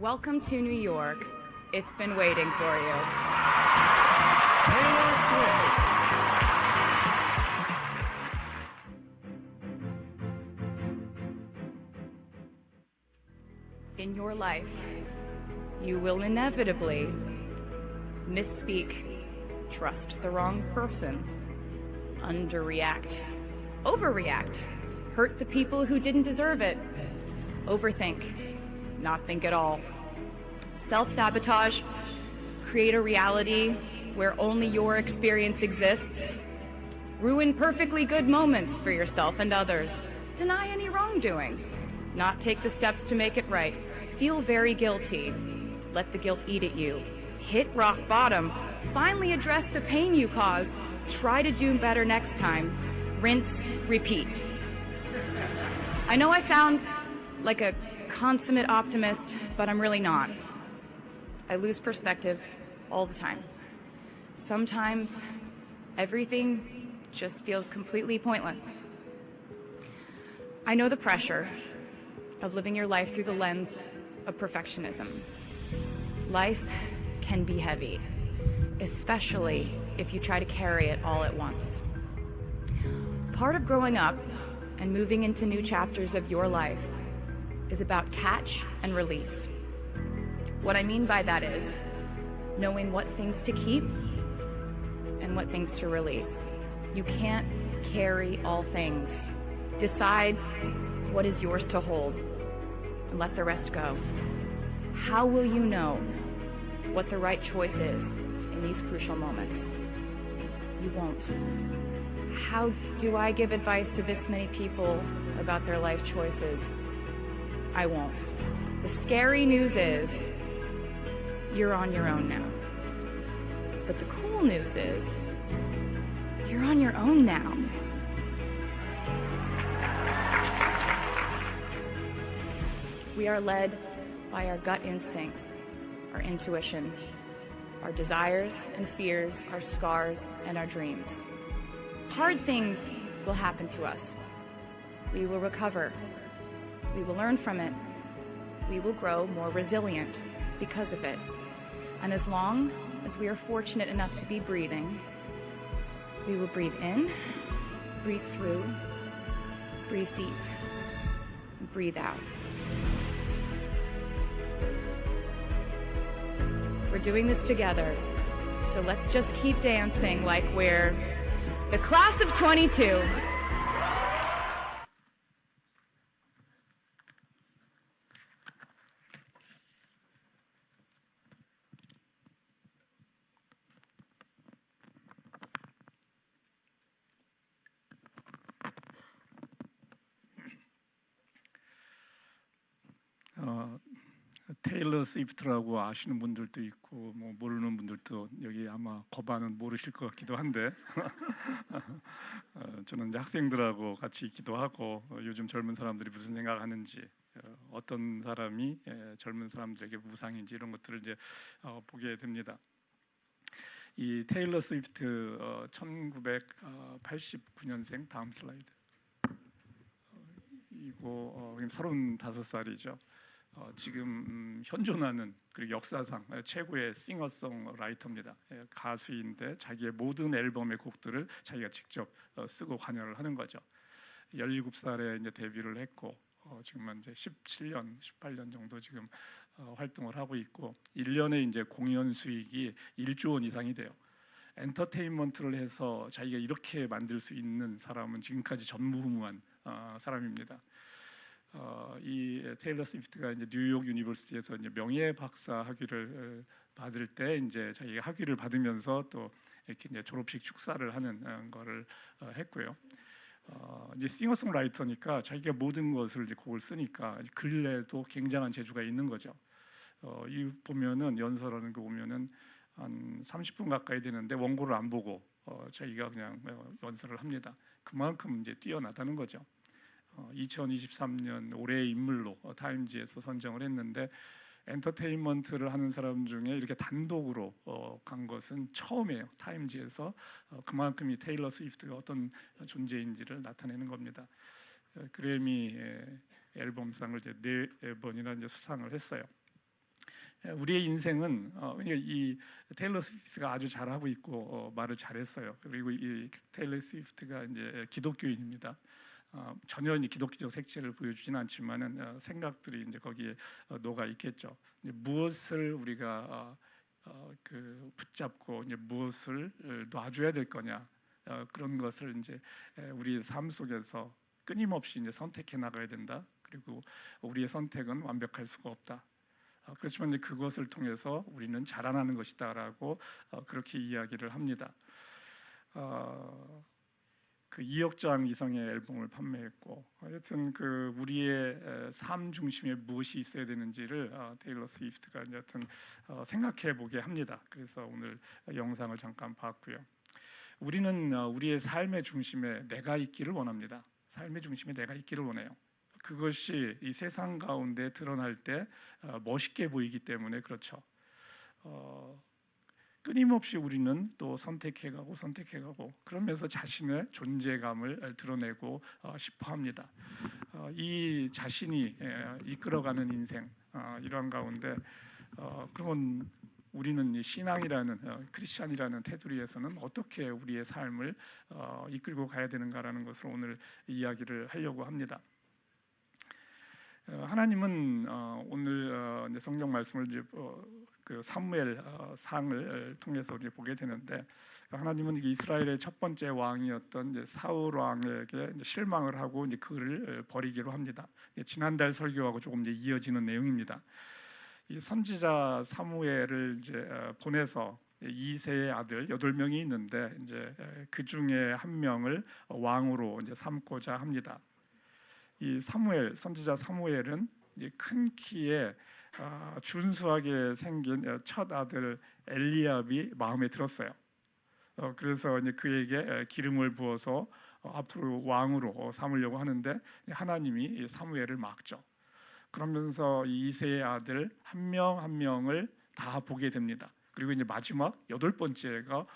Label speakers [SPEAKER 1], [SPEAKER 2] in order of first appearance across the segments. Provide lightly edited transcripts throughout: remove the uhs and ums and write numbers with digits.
[SPEAKER 1] Welcome to New York. It's been waiting for you.
[SPEAKER 2] Taylor Swift.
[SPEAKER 1] In your life, you will inevitably misspeak, trust the wrong person, underreact, overreact, hurt the people who didn't deserve it, overthink, not think at all, self-sabotage, create a reality where only your experience exists, ruin perfectly good moments for yourself and others, deny any wrongdoing, not take the steps to make it right, feel very guilty, let the guilt eat at you, hit rock bottom, finally address the pain you caused, try to do better next time, rinse, repeat. I know I sound like a consummate optimist, but I'm really not. I lose perspective all the time. Sometimes everything just feels completely pointless. I know the pressure of living your life through the lens of perfectionism. Life can be heavy, especially if you try to carry it all at once. Part of growing up and moving into new chapters of your life is about catch and release. What I mean by that is knowing what things to keep and what things to release. You can't carry all things. Decide what is yours to hold and let the rest go. How will you know what the right choice is in these crucial moments? You won't. How do I give advice to this many people about their life choices? I won't. The scary news is you're on your own now. But the cool news is you're on your own now. We are led by our gut instincts, our intuition, our desires and fears, our scars and our dreams. Hard things will happen to us. We will recover. We will learn from it. We will grow more resilient because of it. And as long as we are fortunate enough to be breathing, we will breathe in, breathe through, breathe deep, and breathe out. We're doing this together, so let's just keep dancing like we're the class of 22.
[SPEAKER 2] 테일러 스위프트라고 아시는 분들도 있고 뭐 모르는 분들도 여기 아마 거반은 모르실 것 같기도 한데 저는 이제 학생들하고 같이 있기도 하고 요즘 젊은 사람들이 무슨 생각하는지 어떤 사람이 젊은 사람들에게 우상인지 이런 것들을 이제 보게 됩니다. 이 테일러 스위프트 1989년생 다음 슬라이드 이거 35살이죠. 지금 현존하는 그리고 역사상 최고의 싱어송라이터입니다. 가수인데 자기의 모든 앨범의 곡들을 자기가 직접 쓰고 관여를 하는 거죠. 17살에 이제 데뷔를 했고 지금은 이제 17년, 18년 정도 지금 활동을 하고 있고 1년에 이제 공연 수익이 1조 원 이상이 돼요. 엔터테인먼트를 해서 자기가 이렇게 만들 수 있는 사람은 지금까지 전무후무한 사람입니다. 이 테일러 스위프트가 이제 뉴욕 유니버시티에서 이제 명예 박사 학위를 받을 때 이제 자기가 학위를 받으면서 또 이렇게 이제 졸업식 축사를 하는 거를 했고요. 이제 싱어송라이터니까 자기가 모든 것을 이제 곡을 쓰니까 글에도 굉장한 재주가 있는 거죠. 이 보면은 연설하는 거 보면은 한 30분 가까이 되는데 원고를 안 보고 자기가 그냥 연설을 합니다. 그만큼 이제 뛰어나다는 거죠. 2023년 올해의 인물로 타임지에서 선정을 했는데 엔터테인먼트를 하는 사람 중에 이렇게 단독으로 간 것은 처음이에요. 타임지에서 그만큼 이 테일러 스위프트가 어떤 존재인지를 나타내는 겁니다. 그래미 앨범상을 이제 4번이나 이제 수상을 했어요. 우리의 인생은 그러니까 이 테일러 스위프트가 아주 잘하고 있고 말을 잘했어요. 그리고 이 테일러 스위프트가 이제 기독교인입니다. 전혀 이 기독교적 색채를 보여주지는 않지만은 생각들이 이제 거기에 녹아 있겠죠. 무엇을 우리가 그 붙잡고 이제 무엇을 놔줘야 될 거냐, 그런 것을 이제 우리의 삶 속에서 끊임없이 이제 선택해 나가야 된다. 그리고 우리의 선택은 완벽할 수가 없다. 그렇지만 이제 그것을 통해서 우리는 자라나는 것이다라고 그렇게 이야기를 합니다. 그 2억 장 이상의 앨범을 판매했고, 하여튼 그 우리의 삶 중심에 무엇이 있어야 되는지를 테일러 스위프트가 하여튼 생각해 보게 합니다. 그래서 오늘 영상을 잠깐 봤고요. 우리는 우리의 삶의 중심에 내가 있기를 원합니다. 삶의 중심에 내가 있기를 원해요. 그것이 이 세상 가운데 드러날 때 멋있게 보이기 때문에 그렇죠. 끊임없이 우리는 또 선택해가고 그러면서 자신의 존재감을 드러내고 싶어합니다. 이 자신이 이끌어가는 인생, 이러한 가운데 그러면 우리는 이 신앙이라는 크리스찬이라는 테두리에서는 어떻게 우리의 삶을 이끌고 가야 되는가라는 것을 오늘 이야기를 하려고 합니다. 하나님은 오늘 이제 성경 말씀을 이제 그 사무엘 상을 통해서 우리 보게 되는데, 하나님은 이스라엘의 첫 번째 왕이었던 이제 사울 왕에게 이제 실망을 하고 이제 그를 버리기로 합니다. 지난달 설교하고 조금 이제 이어지는 내용입니다. 이 선지자 사무엘을 이제 보내서 이새의 아들 8명이 있는데 이제 그 중에 한 명을 왕으로 이제 삼고자 합니다. 이 사무엘, 선지자 사무엘은 이제 큰 키에 준수하게 생긴 첫 아들 엘리압이 마음에 들었어요. 그래서 이제 그에게 기름을 부어서 앞으로 왕으로 삼으려고 하는데 하나님이 사무엘을 막죠. 그러면서 이 이새의 아들 한 명 한 명을 다 보게 됩니다. 그리고 이제 마지막 8번째가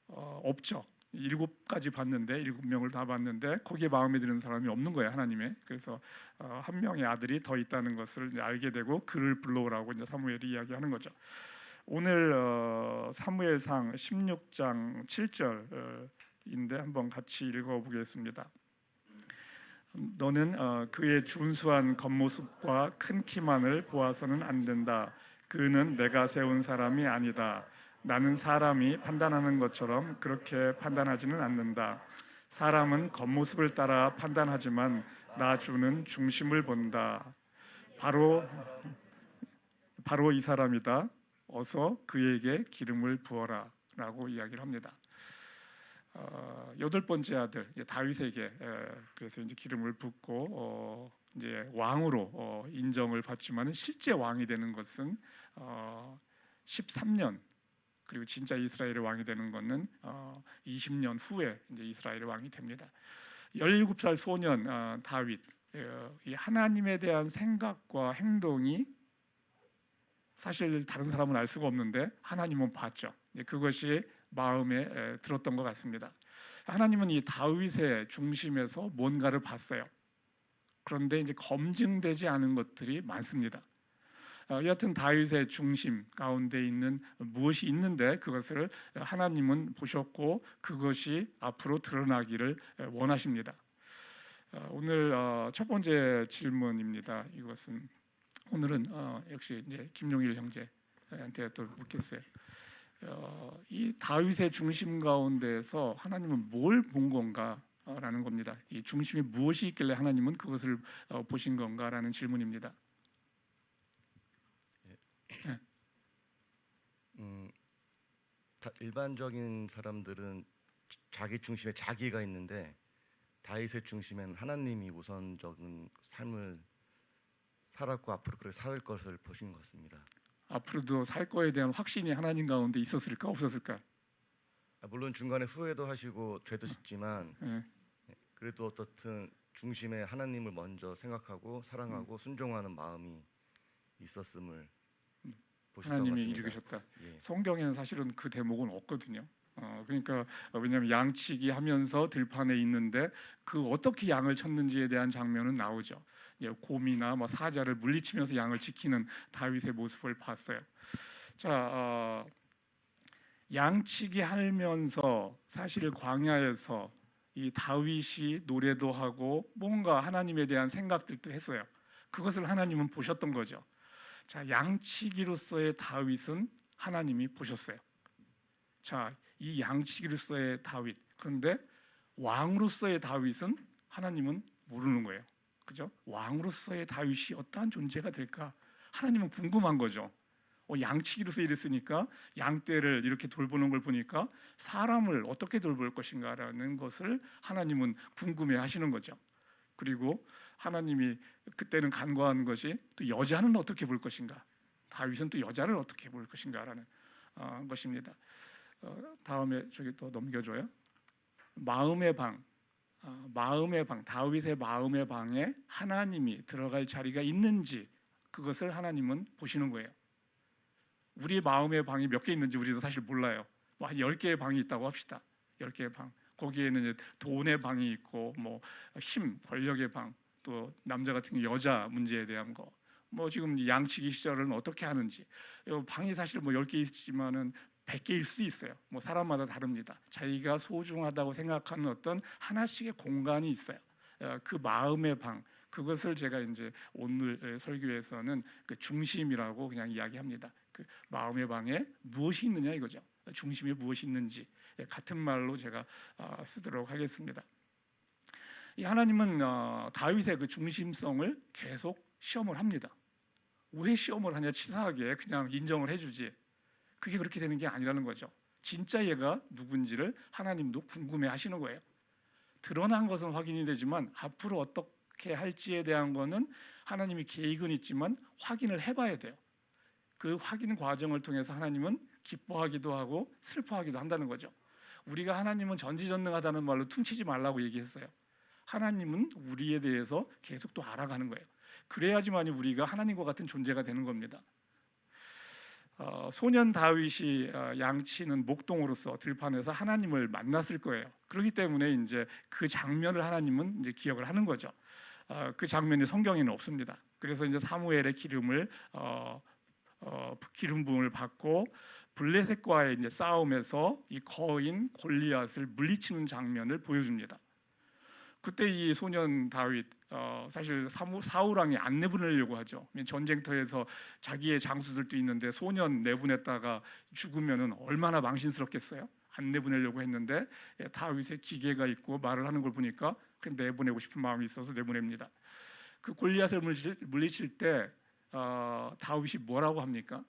[SPEAKER 2] 없죠. 7가지 봤는데 7명을 다 봤는데 거기에 마음에 드는 사람이 없는 거예요, 하나님의. 그래서 한 명의 아들이 더 있다는 것을 이제 알게 되고 그를 불러오라고 이제 사무엘이 이야기하는 거죠. 오늘 사무엘상 16장 7절인데 한번 같이 읽어보겠습니다. 너는 그의 준수한 겉모습과 큰 키만을 보아서는 안 된다. 그는 내가 세운 사람이 아니다. 나는 사람이 판단하는 것처럼 그렇게 판단하지는 않는다. 사람은 겉모습을 따라 판단하지만 나 주는 중심을 본다. 바로 이 사람이다. 어서 그에게 기름을 부어라 라고 이야기를 합니다. 8번째 아들 이제 다윗에게 그래서 이제 기름을 붓고 이제 왕으로 인정을 받지만 실제 왕이 되는 것은 13년, 그리고 진짜 이스라엘의 왕이 되는 것은 20년 후에 이제 이스라엘의 왕이 됩니다. 17살 소년 다윗, 이 하나님에 대한 생각과 행동이 사실 다른 사람은 알 수가 없는데 하나님은 봤죠. 그것이 마음에 들었던 것 같습니다. 하나님은 이 다윗의 중심에서 뭔가를 봤어요. 그런데 이제 검증되지 않은 것들이 많습니다. 여하튼 다윗의 중심 가운데 있는 무엇이 있는데 그것을 하나님은 보셨고 그것이 앞으로 드러나기를 원하십니다. 오늘 첫 번째 질문입니다. 이것은 오늘은 역시 이제 김용일 형제한테 또 묻겠어요. 이 다윗의 중심 가운데에서 하나님은 뭘 본 건가라는 겁니다. 이 중심에 무엇이 있길래 하나님은 그것을 보신 건가라는 질문입니다.
[SPEAKER 3] 일반적인 사람들은 자기 중심에 자기가 있는데 다윗의 중심엔 하나님이 우선적인 삶을 살았고 앞으로 그렇게 살 것을 보신 것 같습니다.
[SPEAKER 2] 앞으로도 살 거에 대한 확신이 하나님 가운데 있었을까 없었을까?
[SPEAKER 3] 물론 중간에 후회도 하시고 죄도 짓지만 그래도 어떻든 중심에 하나님을 먼저 생각하고 사랑하고 순종하는 마음이 있었음을 보셨던 것
[SPEAKER 2] 하나님이
[SPEAKER 3] 같습니다.
[SPEAKER 2] 이루셨다.
[SPEAKER 3] 예.
[SPEAKER 2] 성경에는 사실은 그 대목은 없거든요. 그러니까 왜냐하면 양치기 하면서 들판에 있는데 그 어떻게 양을 쳤는지에 대한 장면은 나오죠. 곰이나 뭐 사자를 물리치면서 양을 지키는 다윗의 모습을 봤어요. 자, 양치기 하면서 사실 광야에서 이 다윗이 노래도 하고 뭔가 하나님에 대한 생각들도 했어요. 그것을 하나님은 보셨던 거죠. 자, 양치기로서의 다윗은 하나님이 보셨어요. 자, 이 양치기로서의 다윗, 그런데 왕으로서의 다윗은 하나님은 모르는 거예요. 그죠? 왕으로서의 다윗이 어떠한 존재가 될까? 하나님은 궁금한 거죠. 양치기로서 이랬으니까 양떼를 이렇게 돌보는 걸 보니까 사람을 어떻게 돌볼 것인가라는 것을 하나님은 궁금해 하시는 거죠. 그리고 하나님이 그때는 간과한 것이 또 여자는 어떻게 볼 것인가, 다윗은 또 여자를 어떻게 볼 것인가라는 것입니다. 다음에 저기 또 넘겨줘요. 마음의 방, 마음의 방, 다윗의 마음의 방에 하나님이 들어갈 자리가 있는지 그것을 하나님은 보시는 거예요. 우리 마음의 방이 몇 개 있는지 우리도 사실 몰라요. 뭐 한 10개의 방이 있다고 합시다. 10개의 방. 거기에는 돈의 방이 있고 뭐 힘, 권력의 방, 또 남자 같은 경우 여자 문제에 대한 거. 뭐 지금 양치기 시절은 어떻게 하는지. 방이 사실 뭐 10개 있지만은 100개일 수도 있어요. 뭐 사람마다 다릅니다. 자기가 소중하다고 생각하는 어떤 하나씩의 공간이 있어요. 그 마음의 방, 그것을 제가 이제 오늘 설교에서는 그 중심이라고 그냥 이야기합니다. 그 마음의 방에 무엇이 있느냐 이거죠. 중심에 무엇이 있는지 같은 말로 제가 쓰도록 하겠습니다. 이 하나님은 다윗의 그 중심성을 계속 시험을 합니다. 왜 시험을 하냐? 치사하게 그냥 인정을 해주지. 그게 그렇게 되는 게 아니라는 거죠. 진짜 얘가 누군지를 하나님도 궁금해 하시는 거예요. 드러난 것은 확인이 되지만 앞으로 어떻게 할지에 대한 거는 하나님이 계획은 있지만 확인을 해봐야 돼요. 그 확인 과정을 통해서 하나님은 기뻐하기도 하고 슬퍼하기도 한다는 거죠. 우리가 하나님은 전지전능하다는 말로 퉁치지 말라고 얘기했어요. 하나님은 우리에 대해서 계속 또 알아가는 거예요. 그래야지만 우리가 하나님과 같은 존재가 되는 겁니다. 소년 다윗이 양치는 목동으로서 들판에서 하나님을 만났을 거예요. 그렇기 때문에 이제 그 장면을 하나님은 이제 기억을 하는 거죠. 그 장면이 성경에는 없습니다. 그래서 이제 사무엘의 기름 부음을 받고 블레셋과의 이제 싸움에서 이 거인 골리앗을 물리치는 장면을 보여줍니다. 그때 이 소년 다윗 사실 사울 왕이 안 내보내려고 하죠. 전쟁터에서 자기의 장수들도 있는데 소년 내보냈다가 죽으면은 얼마나 망신스럽겠어요. 안 내보내려고 했는데 다윗의 기계가 있고 말을 하는 걸 보니까 그냥 내보내고 싶은 마음이 있어서 내보냅니다. 그 골리앗을 물리칠 때 다윗이 뭐라고 합니까?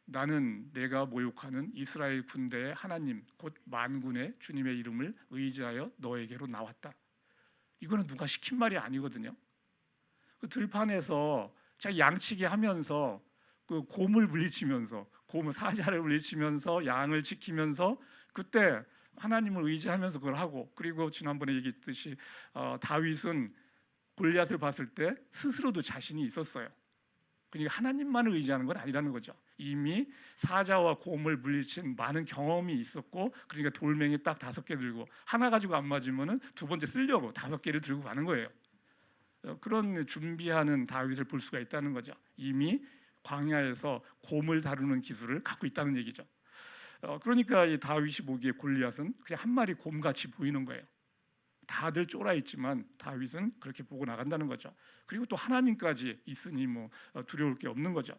[SPEAKER 2] 나는 내가 모욕하는 이스라엘 군대의 하나님 곧 만군의 주님의 이름을 의지하여 너에게로 나왔다. 이거는 누가 시킨 말이 아니거든요. 그 들판에서 자기 양치기 하면서 그 곰을 물리치면서 사자를 물리치면서 양을 지키면서 그때 하나님을 의지하면서 그걸 하고, 그리고 지난번에 얘기했듯이 다윗은 골리앗을 봤을 때 스스로도 자신이 있었어요. 그러니까 하나님만을 의지하는 건 아니라는 거죠. 이미 사자와 곰을 물리친 많은 경험이 있었고, 그러니까 돌멩이 딱 5개 들고 하나 가지고 안 맞으면은 두 번째 쓰려고 5개를 들고 가는 거예요. 그런 준비하는 다윗을 볼 수가 있다는 거죠. 이미 광야에서 곰을 다루는 기술을 갖고 있다는 얘기죠. 그러니까 이 다윗이 보기에 골리앗은 그냥 한 마리 곰같이 보이는 거예요. 다들 쫄아 있지만 다윗은 그렇게 보고 나간다는 거죠. 그리고 또 하나님까지 있으니 뭐 두려울 게 없는 거죠.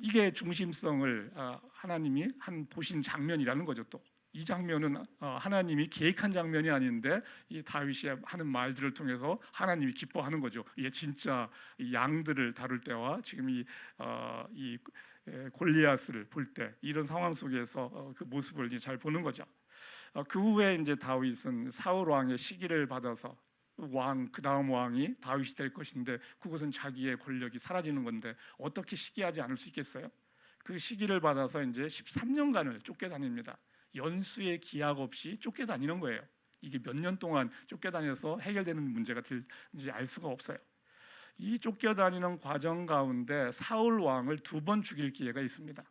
[SPEAKER 2] 이게 중심성을 하나님이 보신 장면이라는 거죠. 또 이 장면은 하나님이 계획한 장면이 아닌데 이 다윗이 하는 말들을 통해서 하나님이 기뻐하는 거죠. 이게 진짜 양들을 다룰 때와 지금 이 골리앗을 볼 때 이런 상황 속에서 그 모습을 잘 보는 거죠. 그 후에 이제 다윗은 사울 왕의 시기를 받아서 그 다음 왕이 다윗이 될 것인데 그것은 자기의 권력이 사라지는 건데 어떻게 시기하지 않을 수 있겠어요? 그 시기를 받아서 이제 13년간을 쫓겨다닙니다. 연수의 기약 없이 쫓겨다니는 거예요. 이게 몇 년 동안 쫓겨다녀서 해결되는 문제가 될지 알 수가 없어요. 이 쫓겨다니는 과정 가운데 사울 왕을 2번 죽일 기회가 있습니다.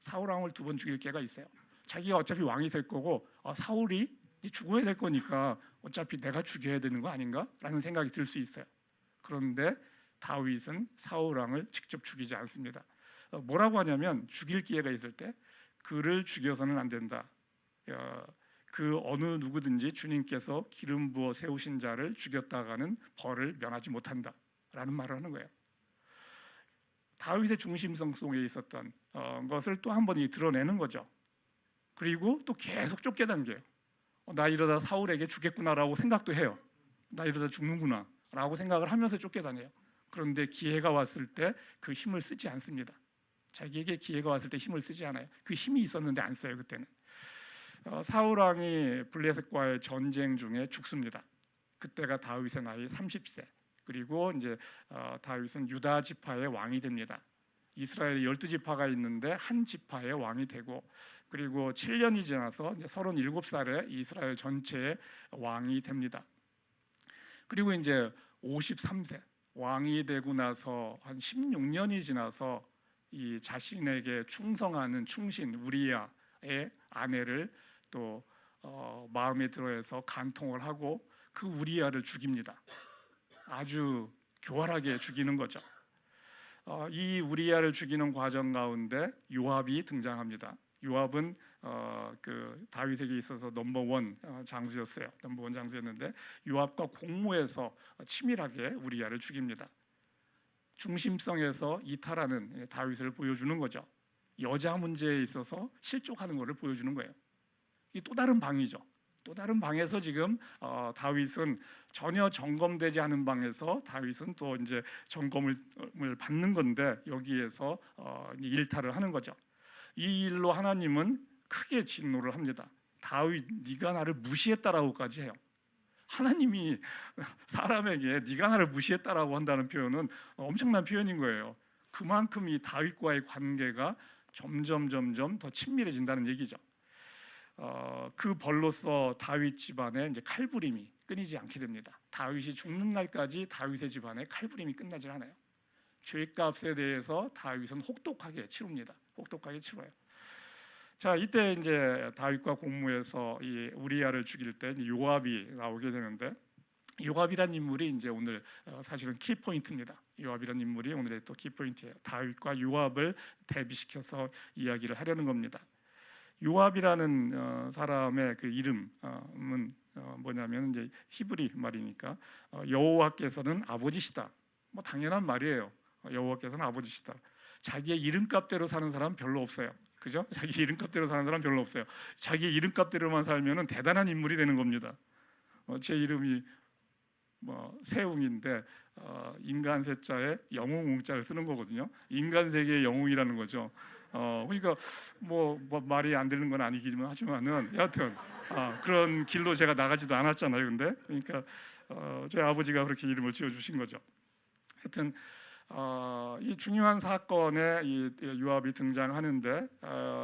[SPEAKER 2] 사울 왕을 2번 죽일 기회가 있어요. 자기가 어차피 왕이 될 거고 사울이 죽어야 될 거니까 어차피 내가 죽여야 되는 거 아닌가라는 생각이 들 수 있어요. 그런데 다윗은 사울 왕을 직접 죽이지 않습니다. 뭐라고 하냐면 죽일 기회가 있을 때 그를 죽여서는 안 된다. 그 어느 누구든지 주님께서 기름 부어 세우신 자를 죽였다가는 벌을 면하지 못한다라는 말을 하는 거예요. 다윗의 중심성 속에 있었던 것을 또 한 번 드러내는 거죠. 그리고 또 계속 쫓겨당겨요. 나 이러다 사울에게 죽겠구나라고 생각도 해요. 나 이러다 죽는구나라고 생각을 하면서 쫓겨다녀요. 그런데 기회가 왔을 때 그 힘을 쓰지 않습니다. 자기에게 기회가 왔을 때 힘을 쓰지 않아요. 그 힘이 있었는데 안 써요. 그때는 사울 왕이 블레셋과의 전쟁 중에 죽습니다. 그때가 다윗의 나이 30세. 그리고 이제 다윗은 유다 지파의 왕이 됩니다. 이스라엘에 12지파가 있는데 한 지파의 왕이 되고, 그리고 7년이 지나서 이제 37살에 이스라엘 전체의 왕이 됩니다. 그리고 이제 53세 왕이 되고 나서 한 16년이 지나서 이 자신에게 충성하는 충신 우리야의 아내를 또 마음에 들어해서 간통을 하고 그 우리야를 죽입니다. 아주 교활하게 죽이는 거죠. 이 우리야를 죽이는 과정 가운데 요압이 등장합니다. 요압은 그 다윗에게 있어서 넘버원 장수였어요. 넘버원 장수였는데 요압과 공모해서 치밀하게 우리야를 죽입니다. 중심성에서 이탈하는 다윗을 보여주는 거죠. 여자 문제에 있어서 실족하는 것을 보여주는 거예요. 이 또 다른 방이죠. 또 다른 방에서 지금 다윗은 전혀 점검되지 않은 방에서 다윗은 또 이제 점검을 받는 건데 여기에서 일탈을 하는 거죠. 이 일로 하나님은 크게 진노를 합니다. 다윗, 네가 나를 무시했다라고까지 해요. 하나님이 사람에게 네가 나를 무시했다라고 한다는 표현은 엄청난 표현인 거예요. 그만큼 이 다윗과의 관계가 점점 더 친밀해진다는 얘기죠. 그 벌로서 다윗 집안에 이제 칼부림이 끊이지 않게 됩니다. 다윗이 죽는 날까지 다윗의 집안에 칼부림이 끝나질 않아요. 죄값에 대해서 다윗은 혹독하게 치릅니다. 혹독하게 치러요. 자, 이때 이제 다윗과 공모해서 이 우리야를 죽일 때 요압이 나오게 되는데, 요압이란 인물이 이제 오늘 사실은 키포인트입니다. 요압이란 인물이 오늘의 또 키포인트예요. 다윗과 요압을 대비시켜서 이야기를 하려는 겁니다. 요압이라는 사람의 그 이름은 뭐냐면 이제 히브리 말이니까 여호와께서는 아버지시다. 뭐 당연한 말이에요. 여호와께서는 아버지시다. 자기의 이름값대로 사는 사람 별로 없어요. 그죠? 자기 이름값대로 사는 사람 별로 없어요. 자기 이름값대로만 살면은 대단한 인물이 되는 겁니다. 제 이름이 뭐 세웅인데 인간 세자에 영웅 웅자를 쓰는 거거든요. 인간 세계의 영웅이라는 거죠. 그러니까 뭐 말이 안 되는 건 아니기만 하지만은 여하튼 그런 길로 제가 나가지도 않았잖아요. 근데 그러니까 저희 아버지가 그렇게 이름을 지어 주신 거죠. 하여튼 이 중요한 사건에 이 요압이 등장하는데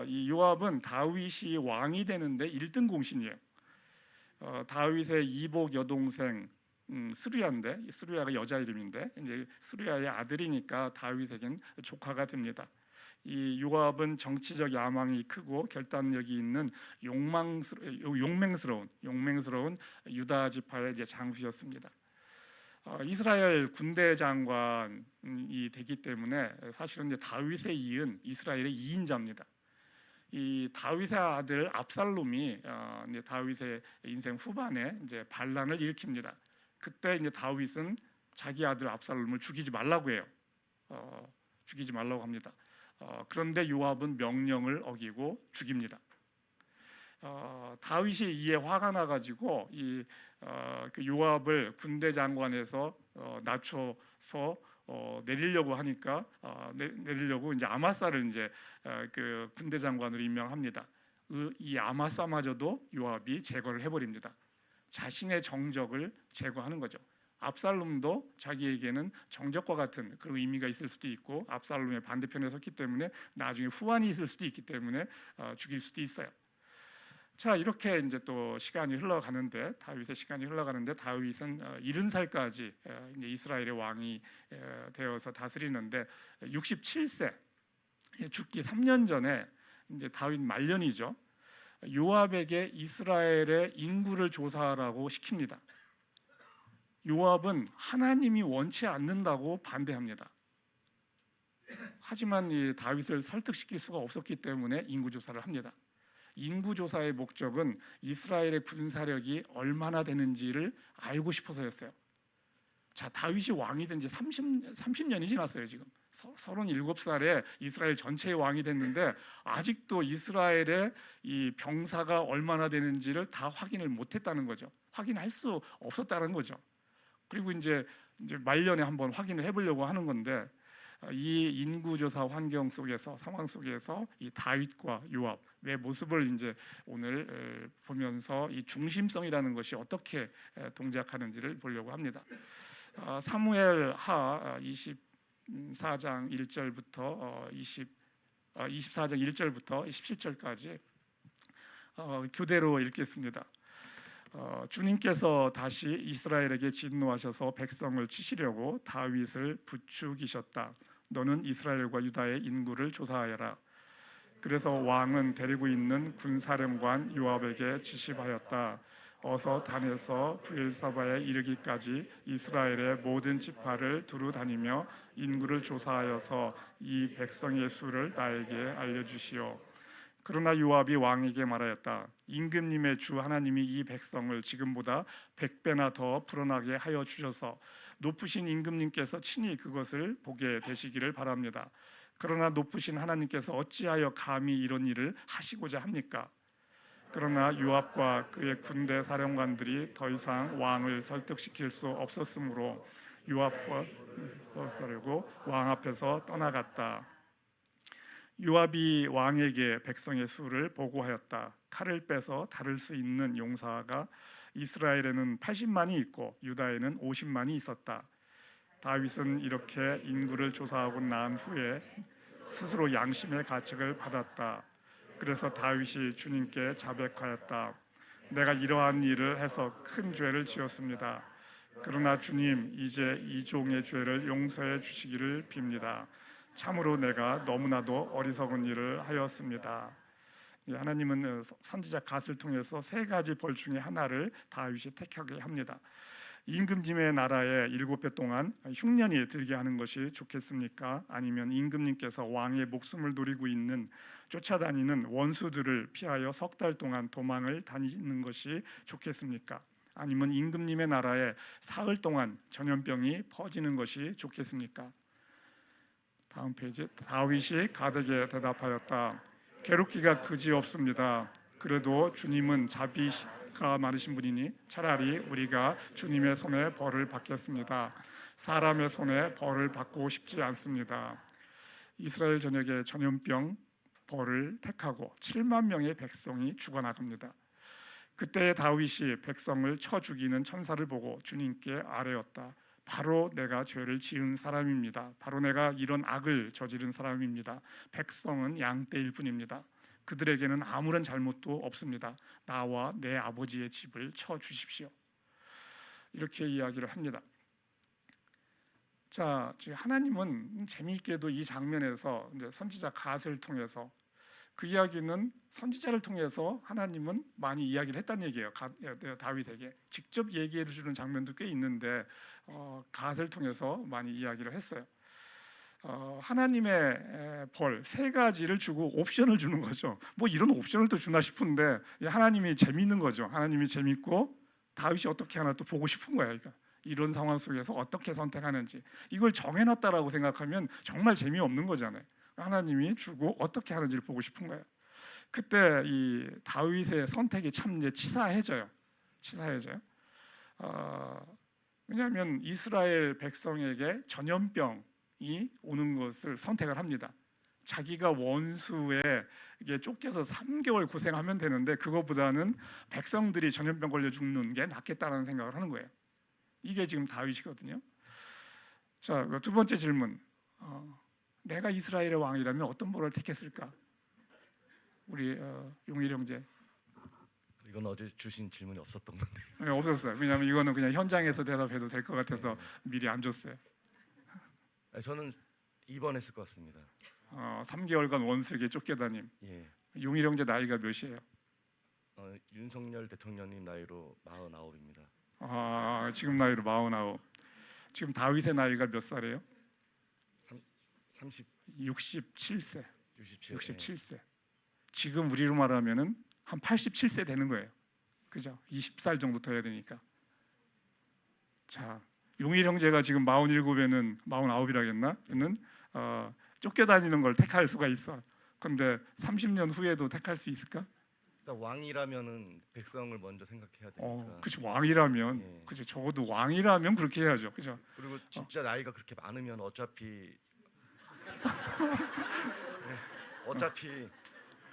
[SPEAKER 2] 이 요압은 다윗이 왕이 되는데 1등 공신이에요. 다윗의 이복 여동생 스루야인데, 스루야가 여자 이름인데 이제 스루야의 아들이니까 다윗에겐 조카가 됩니다. 이 요압은 정치적 야망이 크고 결단력이 있는 용맹스러운 유다 지파의 이제 장수였습니다. 이스라엘 군대 장관이 되기 때문에 사실은 이제 다윗에 이은 이스라엘의 2인자입니다. 이 다윗의 아들 압살롬이 이제 다윗의 인생 후반에 이제 반란을 일으킵니다. 그때 이제 다윗은 자기 아들 압살롬을 죽이지 말라고 해요. 죽이지 말라고 합니다. 그런데 요압은 명령을 어기고 죽입니다. 다윗이 이에 화가 나가지고 그 요압을 군대 장관에서 낮춰서 내리려고 하니까 내리려고 이제 아마사를 이제 그 군대 장관으로 임명합니다. 이 아마사마저도 요압이 제거를 해버립니다. 자신의 정적을 제거하는 거죠. 압살롬도 자기에게는 정적과 같은 그런 의미가 있을 수도 있고 압살롬의 반대편에 섰기 때문에 나중에 후환이 있을 수도 있기 때문에 죽일 수도 있어요. 자, 이렇게 이제 또 시간이 흘러가는데 다윗의 시간이 흘러가는데 다윗은 70살까지 이제 이스라엘의 왕이 되어서 다스리는데 67세 죽기 3년 전에 이제 다윗 말년이죠. 요압에게 이스라엘의 인구를 조사하라고 시킵니다. 요압은 하나님이 원치 않는다고 반대합니다. 하지만 이 다윗을 설득시킬 수가 없었기 때문에 인구 조사를 합니다. 인구 조사의 목적은 이스라엘의 군사력이 얼마나 되는지를 알고 싶어서였어요. 자, 다윗이 왕이 된 지 30년이 지났어요. 지금 37살에 이스라엘 전체의 왕이 됐는데 아직도 이스라엘의 이 병사가 얼마나 되는지를 다 확인을 못했다는 거죠. 확인할 수 없었다는 거죠. 그리고 이제 말년에 한번 확인을 해보려고 하는 건데, 이 인구조사 환경 속에서, 상황 속에서 이 다윗과 요압의 모습을 이제 오늘 보면서 이 중심성이라는 것이 어떻게 동작하는지를 보려고 합니다. 사무엘하 24장 1절부터 24장 1절부터 17절까지 교대로 읽겠습니다. 주님께서 다시 이스라엘에게 진노하셔서 백성을 치시려고 다윗을 부추기셨다. 너는 이스라엘과 유다의 인구를 조사하여라. 그래서 왕은 데리고 있는 군사령관 요압에게 지시하였다. 어서 단에서 브엘사바에 이르기까지 이스라엘의 모든 지파를 두루 다니며 인구를 조사하여서 이 백성의 수를 나에게 알려주시오. 그러나 요압이 왕에게 말하였다. 임금님의 주 하나님이 이 백성을 지금보다 100배나 더 불어나게 하여 주셔서 높으신 임금님께서 친히 그것을 보게 되시기를 바랍니다. 그러나 높으신 하나님께서 어찌하여 감히 이런 일을 하시고자 합니까? 그러나 요압과 그의 군대 사령관들이 더 이상 왕을 설득시킬 수 없었으므로 요압과 그리고 왕 앞에서 떠나갔다. 요압이 왕에게 백성의 수를 보고하였다. 칼을 빼서 다룰 수 있는 용사가 이스라엘에는 80만이 있고 유다에는 50만이 있었다. 다윗은 이렇게 인구를 조사하고 난 후에 스스로 양심의 가책을 받았다. 그래서 다윗이 주님께 자백하였다. 내가 이러한 일을 해서 큰 죄를 지었습니다. 그러나 주님, 이제 이 종의 죄를 용서해 주시기를 빕니다. 참으로 내가 너무나도 어리석은 일을 하였습니다. 하나님은 선지자 갓을 통해서 세 가지 벌 중에 하나를 다윗이 택하게 합니다. 임금님의 나라에 7배 동안 흉년이 들게 하는 것이 좋겠습니까? 아니면 임금님께서 왕의 목숨을 노리고 있는 쫓아다니는 원수들을 피하여 3달 동안 도망을 다니는 것이 좋겠습니까? 아니면 임금님의 나라에 사흘 동안 전염병이 퍼지는 것이 좋겠습니까? 다음 페이지. 다윗이 가드에게 대답하였다. 괴롭기가 그지없습니다. 그래도 주님은 자비가 많으신 분이니 차라리 우리가 주님의 손에 벌을 받겠습니다. 사람의 손에 벌을 받고 싶지 않습니다. 이스라엘 전역에 전염병 벌을 택하고 7만 명의 백성이 죽어나갑니다. 그때 다윗이 백성을 쳐 죽이는 천사를 보고 주님께 아뢰었다. 바로 내가 죄를 지은 사람입니다. 바로 내가 이런 악을 저지른 사람입니다. 백성은 양떼일 뿐입니다. 그들에게는 아무런 잘못도 없습니다. 나와 내 아버지의 집을 쳐 주십시오. 이렇게 이야기를 합니다. 자, 하나님은 재미있게도 이 장면에서 이제 선지자 갓을 통해서 그 이야기는 선지자를 통해서 하나님은 많이 이야기를 했다는 얘기예요. 다윗에게 직접 얘기해 주는 장면도 꽤 있는데 갓을 통해서 많이 이야기를 했어요. 하나님의 벌 세 가지를 주고 옵션을 주는 거죠. 뭐 이런 옵션을 또 주나 싶은데 하나님이 재밌는 거죠. 하나님이 재밌고 다윗이 어떻게 하나 또 보고 싶은 거예요. 그러니까 이런 상황 속에서 어떻게 선택하는지 이걸 정해놨다라고 생각하면 정말 재미없는 거잖아요. 하나님이 주고 어떻게 하는지를 보고 싶은 거예요. 그때 이 다윗의 선택이 참 이제 치사해져요. 왜냐하면 이스라엘 백성에게 전염병이 오는 것을 선택을 합니다. 자기가 원수에게 쫓겨서 3개월 고생하면 되는데 그거보다는 백성들이 전염병 걸려 죽는 게 낫겠다라는 생각을 하는 거예요. 이게 지금 다윗이거든요. 자, 두 번째 질문. 내가 이스라엘의 왕이라면 어떤 벌을 택했을까? 우리 용일 형제.
[SPEAKER 3] 이건 어제 주신 질문이 없었던 건데.
[SPEAKER 2] 네, 없었어요. 왜냐하면 이거는 그냥 현장에서 대답해도 될 것 같아서 미리 안 줬어요.
[SPEAKER 3] 저는 입원했을 것 같습니다.
[SPEAKER 2] 3개월간 원수에게 쫓겨다님.
[SPEAKER 3] 예.
[SPEAKER 2] 용일 형제 나이가 몇이에요?
[SPEAKER 3] 윤석열 대통령님 나이로 49입니다.
[SPEAKER 2] 지금 나이로 49. 지금 다윗의 나이가 몇 살이에요?
[SPEAKER 3] 30,
[SPEAKER 2] 67세.
[SPEAKER 3] 67.
[SPEAKER 2] 67세. 지금 우리로 말하면은 한 87세 되는 거예요. 그죠? 20살 정도 더 해야 되니까. 자, 용일 형제가 지금 47에는 49이라겠나? 는 쫓겨다니는 걸 택할 수가 있어. 근데 30년 후에도 택할 수 있을까?
[SPEAKER 3] 일단 왕이라면은 백성을 먼저 생각해야 되니까.
[SPEAKER 2] 그치, 왕이라면,
[SPEAKER 3] 예.
[SPEAKER 2] 그치, 적어도 왕이라면 그렇게 해야죠, 그죠?
[SPEAKER 3] 그리고 진짜 나이가 그렇게 많으면 어차피 어차피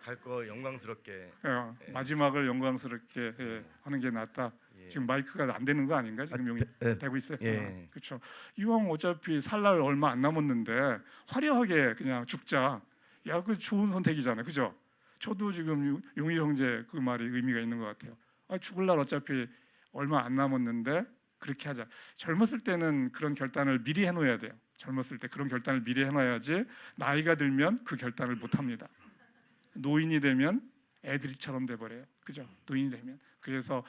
[SPEAKER 3] 갈 거 영광스럽게. 예.
[SPEAKER 2] 마지막을 영광스럽게 하는 게 낫다.
[SPEAKER 3] 예.
[SPEAKER 2] 지금 마이크가 안 되는 거 아닌가? 지금 용이 되고 있어요.
[SPEAKER 3] 예.
[SPEAKER 2] 그렇죠. 이왕 어차피 살 날 얼마 안 남았는데 화려하게 그냥 죽자. 야, 그 좋은 선택이잖아요, 그죠? 저도 지금 용일 형제 그 말이 의미가 있는 것 같아요. 죽을 날 어차피 얼마 안 남았는데 그렇게 하자. 젊었을 때는 그런 결단을 미리 해놓아야 돼요. 젊었을 때 그런 결단을 미리 해놔야지 나이가 들면 그 결단을 못 합니다. 노인이 되면 애들처럼 돼버려요. 그죠? 노인이 되면. 그래서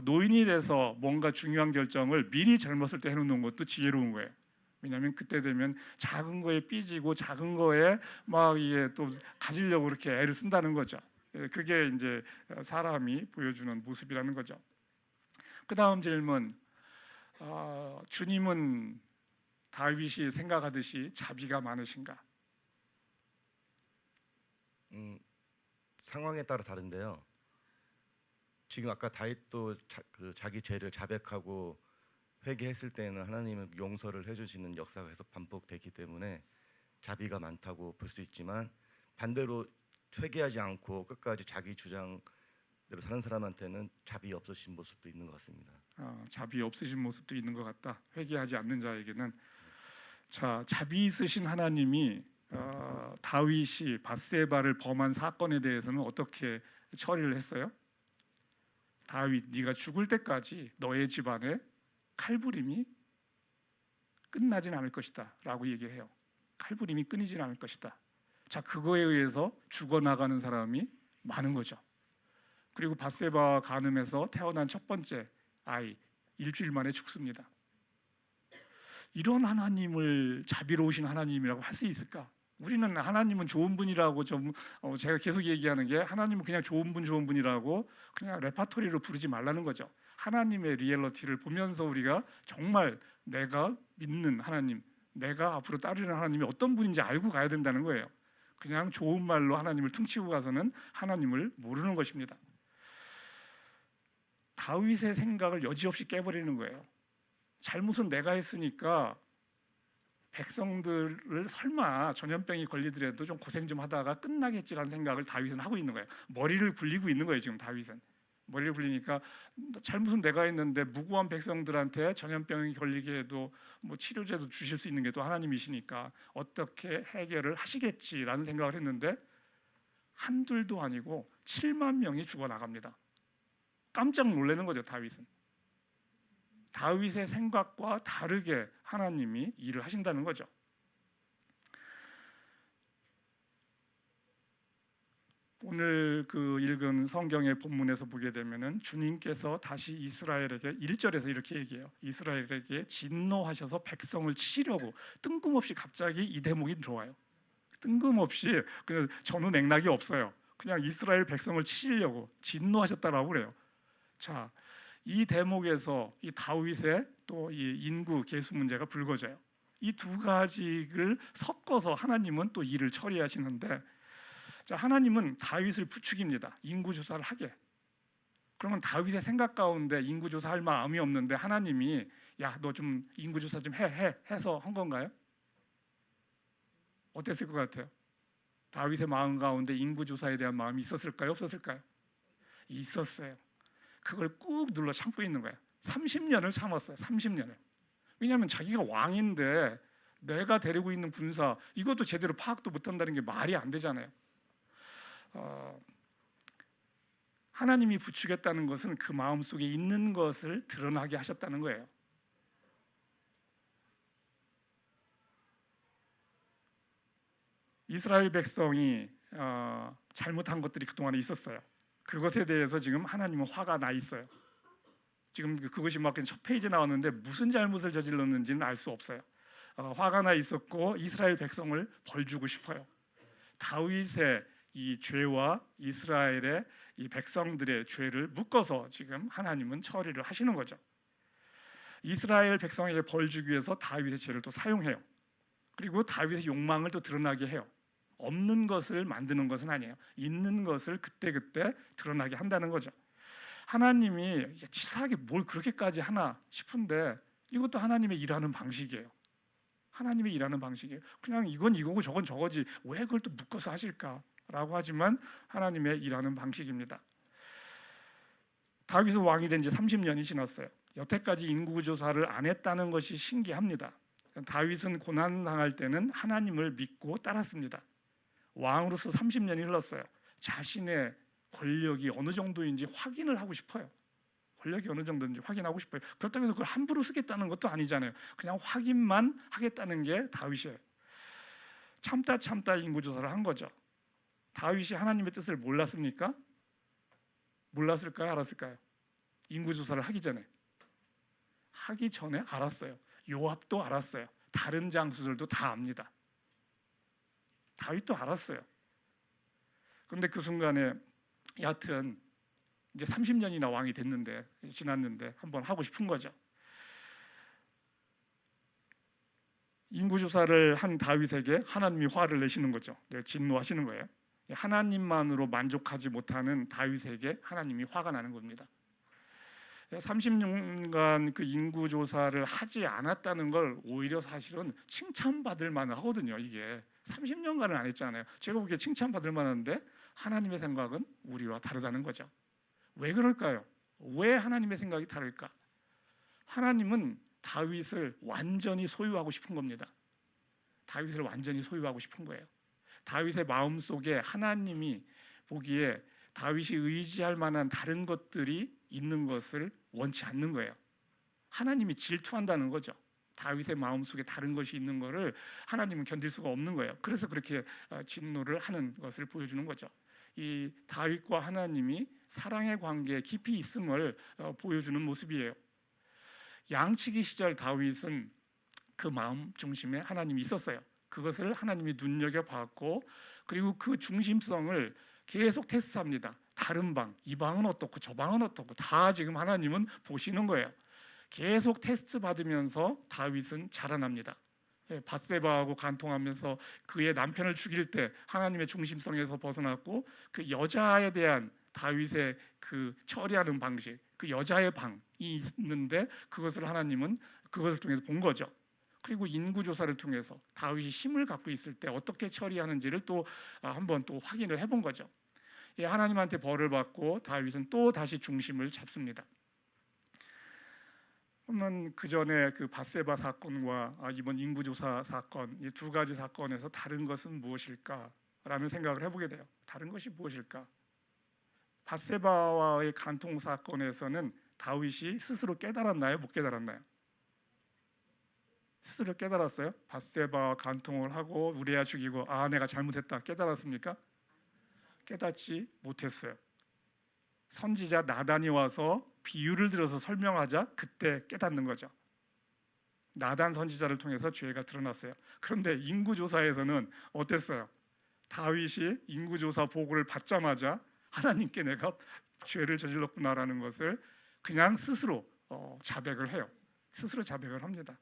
[SPEAKER 2] 노인이 돼서 뭔가 중요한 결정을 미리 젊었을 때 해놓는 것도 지혜로운 거예요. 왜냐하면 그때 되면 작은 거에 삐지고 작은 거에 막 이게 또 가지려고 그렇게 애를 쓴다는 거죠. 그게 이제 사람이 보여주는 모습이라는 거죠. 그 다음 질문. 주님은 다윗이 생각하듯이 자비가 많으신가?
[SPEAKER 3] 상황에 따라 다른데요. 지금 아까 다윗도 자기 죄를 자백하고 회개했을 때는 하나님은 용서를 해주시는 역사가 계속 반복되기 때문에 자비가 많다고 볼 수 있지만, 반대로 회개하지 않고 끝까지 자기 주장대로 사는 사람한테는 자비 없으신 모습도 있는 것 같습니다.
[SPEAKER 2] 자비 없으신 모습도 있는 것 같다. 회개하지 않는 자에게는. 자, 자비 있으신 하나님이 다윗이 밧세바를 범한 사건에 대해서는 어떻게 처리를 했어요? 다윗, 네가 죽을 때까지 너의 집안에 칼부림이 끝나진 않을 것이다 라고 얘기해요. 칼부림이 끊이진 않을 것이다. 자, 그거에 의해서 죽어나가는 사람이 많은 거죠. 그리고 밧세바 간음에서 태어난 첫 번째 아이 일주일 만에 죽습니다. 이런 하나님을 자비로우신 하나님이라고 할 수 있을까? 우리는 하나님은 좋은 분이라고 좀 제가 계속 얘기하는 게, 하나님은 그냥 좋은 분이라고 그냥 레파토리로 부르지 말라는 거죠. 하나님의 리얼리티를 보면서 우리가 정말 내가 믿는 하나님, 내가 앞으로 따르는 하나님이 어떤 분인지 알고 가야 된다는 거예요. 그냥 좋은 말로 하나님을 퉁치고 가서는 하나님을 모르는 것입니다. 다윗의 생각을 여지없이 깨버리는 거예요. 잘못은 내가 했으니까 백성들을 설마 전염병이 걸리더라도 좀 고생 좀 하다가 끝나겠지라는 생각을 다윗은 하고 있는 거예요. 머리를 굴리고 있는 거예요. 지금 다윗은 머리를 굴리니까, 잘못은 내가 했는데 무고한 백성들한테 전염병이 걸리게 해도 뭐 치료제도 주실 수 있는 게 또 하나님이시니까 어떻게 해결을 하시겠지라는 생각을 했는데, 한둘도 아니고 7만 명이 죽어나갑니다. 깜짝 놀라는 거죠. 다윗은 다윗의 생각과 다르게 하나님이 일을 하신다는 거죠. 오늘 그 읽은 성경의 본문에서 보게 되면은 주님께서 다시 이스라엘에게 1절에서 이렇게 얘기해요. 이스라엘에게 진노하셔서 백성을 치시려고, 뜬금없이 갑자기 이 대목이 들어와요. 뜬금없이, 그냥 전후 맥락이 없어요. 그냥 이스라엘 백성을 치시려고 진노하셨다라고 그래요. 자, 이 대목에서 이 다윗의 또 이 인구 계수 문제가 불거져요. 이 두 가지를 섞어서 하나님은 또 일을 처리하시는데, 자, 하나님은 다윗을 부추깁니다. 인구 조사를 하게. 그러면 다윗의 생각 가운데 인구 조사할 마음이 없는데 하나님이 야, 너 좀 인구 조사 좀 해서 한 건가요? 어땠을 것 같아요? 다윗의 마음 가운데 인구 조사에 대한 마음이 있었을까요? 없었을까요? 있었어요. 그걸 꾹 눌러 참고 있는 거예요. 30년을 참았어요. 30년을. 왜냐하면 자기가 왕인데 내가 데리고 있는 군사, 이것도 제대로 파악도 못한다는 게 말이 안 되잖아요. 하나님이 부추겼다는 것은 그 마음속에 있는 것을 드러나게 하셨다는 거예요. 이스라엘 백성이 잘못한 것들이 그동안에 있었어요. 그것에 대해서 지금 하나님은 화가 나 있어요. 지금 그것이 막 첫 페이지에 나왔는데 무슨 잘못을 저질렀는지는 알 수 없어요. 화가 나 있었고 이스라엘 백성을 벌주고 싶어요. 다윗의 이 죄와 이스라엘의 이 백성들의 죄를 묶어서 지금 하나님은 처리를 하시는 거죠. 이스라엘 백성에게 벌 주기 위해서 다윗의 죄를 또 사용해요. 그리고 다윗의 욕망을 또 드러나게 해요. 없는 것을 만드는 것은 아니에요. 있는 것을 그때그때 드러나게 한다는 거죠. 하나님이 치사하게 뭘 그렇게까지 하나 싶은데 이것도 하나님의 일하는 방식이에요. 하나님의 일하는 방식이에요. 그냥 이건 이거고 저건 저거지 왜 그걸 또 묶어서 하실까라고 하지만 하나님의 일하는 방식입니다. 다윗은 왕이 된 지 30년이 지났어요. 여태까지 인구조사를 안 했다는 것이 신기합니다. 다윗은 고난당할 때는 하나님을 믿고 따랐습니다. 왕으로서 30년이 흘렀어요. 자신의 권력이 어느 정도인지 확인을 하고 싶어요. 권력이 어느 정도인지 확인하고 싶어요. 그렇다고 해서 그걸 함부로 쓰겠다는 것도 아니잖아요. 그냥 확인만 하겠다는 게 다윗이에요. 참다 인구조사를 한 거죠. 다윗이 하나님의 뜻을 몰랐습니까? 몰랐을까요? 알았을까요? 인구조사를 하기 전에 알았어요. 요압도 알았어요. 다른 장수들도 다 압니다. 다윗도 알았어요. 그런데 그 순간에 여하튼 이제 30년이나 왕이 됐는데 지났는데 한번 하고 싶은 거죠. 인구조사를 한 다윗에게 하나님이 화를 내시는 거죠. 진노하시는 거예요. 하나님만으로 만족하지 못하는 다윗에게 하나님이 화가 나는 겁니다. 30년간 그 인구조사를 하지 않았다는 걸 오히려 사실은 칭찬받을 만하거든요. 이게 30년간은 안 했잖아요. 제가 보기에 칭찬받을 만한데 하나님의 생각은 우리와 다르다는 거죠. 왜 그럴까요? 왜 하나님의 생각이 다를까? 하나님은 다윗을 완전히 소유하고 싶은 겁니다. 다윗을 완전히 소유하고 싶은 거예요. 다윗의 마음속에 하나님이 보기에 다윗이 의지할 만한 다른 것들이 있는 것을 원치 않는 거예요. 하나님이 질투한다는 거죠. 다윗의 마음속에 다른 것이 있는 것을 하나님은 견딜 수가 없는 거예요. 그래서 그렇게 진노를 하는 것을 보여주는 거죠. 이 다윗과 하나님이 사랑의 관계에 깊이 있음을 보여주는 모습이에요. 양치기 시절 다윗은 그 마음 중심에 하나님이 있었어요. 그것을 하나님이 눈여겨봤고 그리고 그 중심성을 계속 테스트합니다. 다른 방, 이 방은 어떻고 저 방은 어떻고 다 지금 하나님은 보시는 거예요. 계속 테스트 받으면서 다윗은 자라납니다. 밧세바하고 간통하면서 그의 남편을 죽일 때 하나님의 중심성에서 벗어났고 그 여자에 대한 다윗의 그 처리하는 방식, 그 여자의 방이 있는데 그것을 하나님은 그것을 통해서 본 거죠. 그리고 인구조사를 통해서 다윗이 힘을 갖고 있을 때 어떻게 처리하는지를 또 한번 또 확인을 해본 거죠. 하나님한테 벌을 받고 다윗은 또 다시 중심을 잡습니다. 그러면 그 전에 그 밧세바 사건과 이번 인구조사 사건 이 두 가지 사건에서 다른 것은 무엇일까라는 생각을 해보게 돼요. 다른 것이 무엇일까? 밧세바와의 간통 사건에서는 다윗이 스스로 깨달았나요? 못 깨달았나요? 스스로 깨달았어요? 밧세바와 간통을 하고 우리아 죽이고 내가 잘못했다 깨달았습니까? 깨닫지 못했어요. 선지자 나단이 와서 비유를 들어서 설명하자 그때 깨닫는 거죠. 나단 선지자를 통해서 죄가 드러났어요. 그런데 인구조사에서는 어땠어요? 다윗이 인구조사 보고를 받자마자 하나님께 내가 죄를 저질렀구나라는 것을 그냥 스스로 자백을 해요. 스스로 자백을 합니다.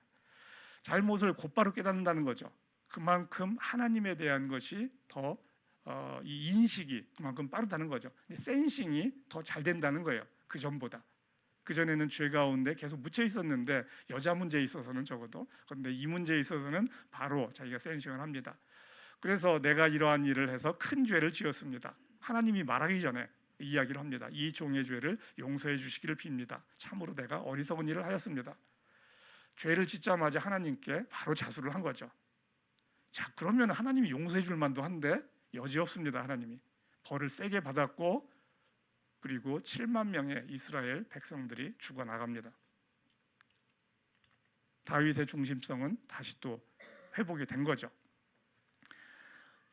[SPEAKER 2] 잘못을 곧바로 깨닫는다는 거죠. 그만큼 하나님에 대한 것이 더 이 인식이 그만큼 빠르다는 거죠. 센싱이 더 잘 된다는 거예요. 그 전보다. 그 전에는 죄 가운데 계속 묻혀 있었는데 여자 문제에 있어서는 적어도 그런데 이 문제에 있어서는 바로 자기가 센싱을 합니다. 그래서 내가 이러한 일을 해서 큰 죄를 지었습니다. 하나님이 말하기 전에 이야기를 합니다. 이 종의 죄를 용서해 주시기를 빕니다. 참으로 내가 어리석은 일을 하였습니다. 죄를 짓자마자 하나님께 바로 자수를 한 거죠. 자, 그러면 하나님이 용서해 줄 만도 한데 여지없습니다. 하나님이 벌을 세게 받았고 그리고 7만 명의 이스라엘 백성들이 죽어나갑니다. 다윗의 중심성은 다시 또 회복이 된 거죠.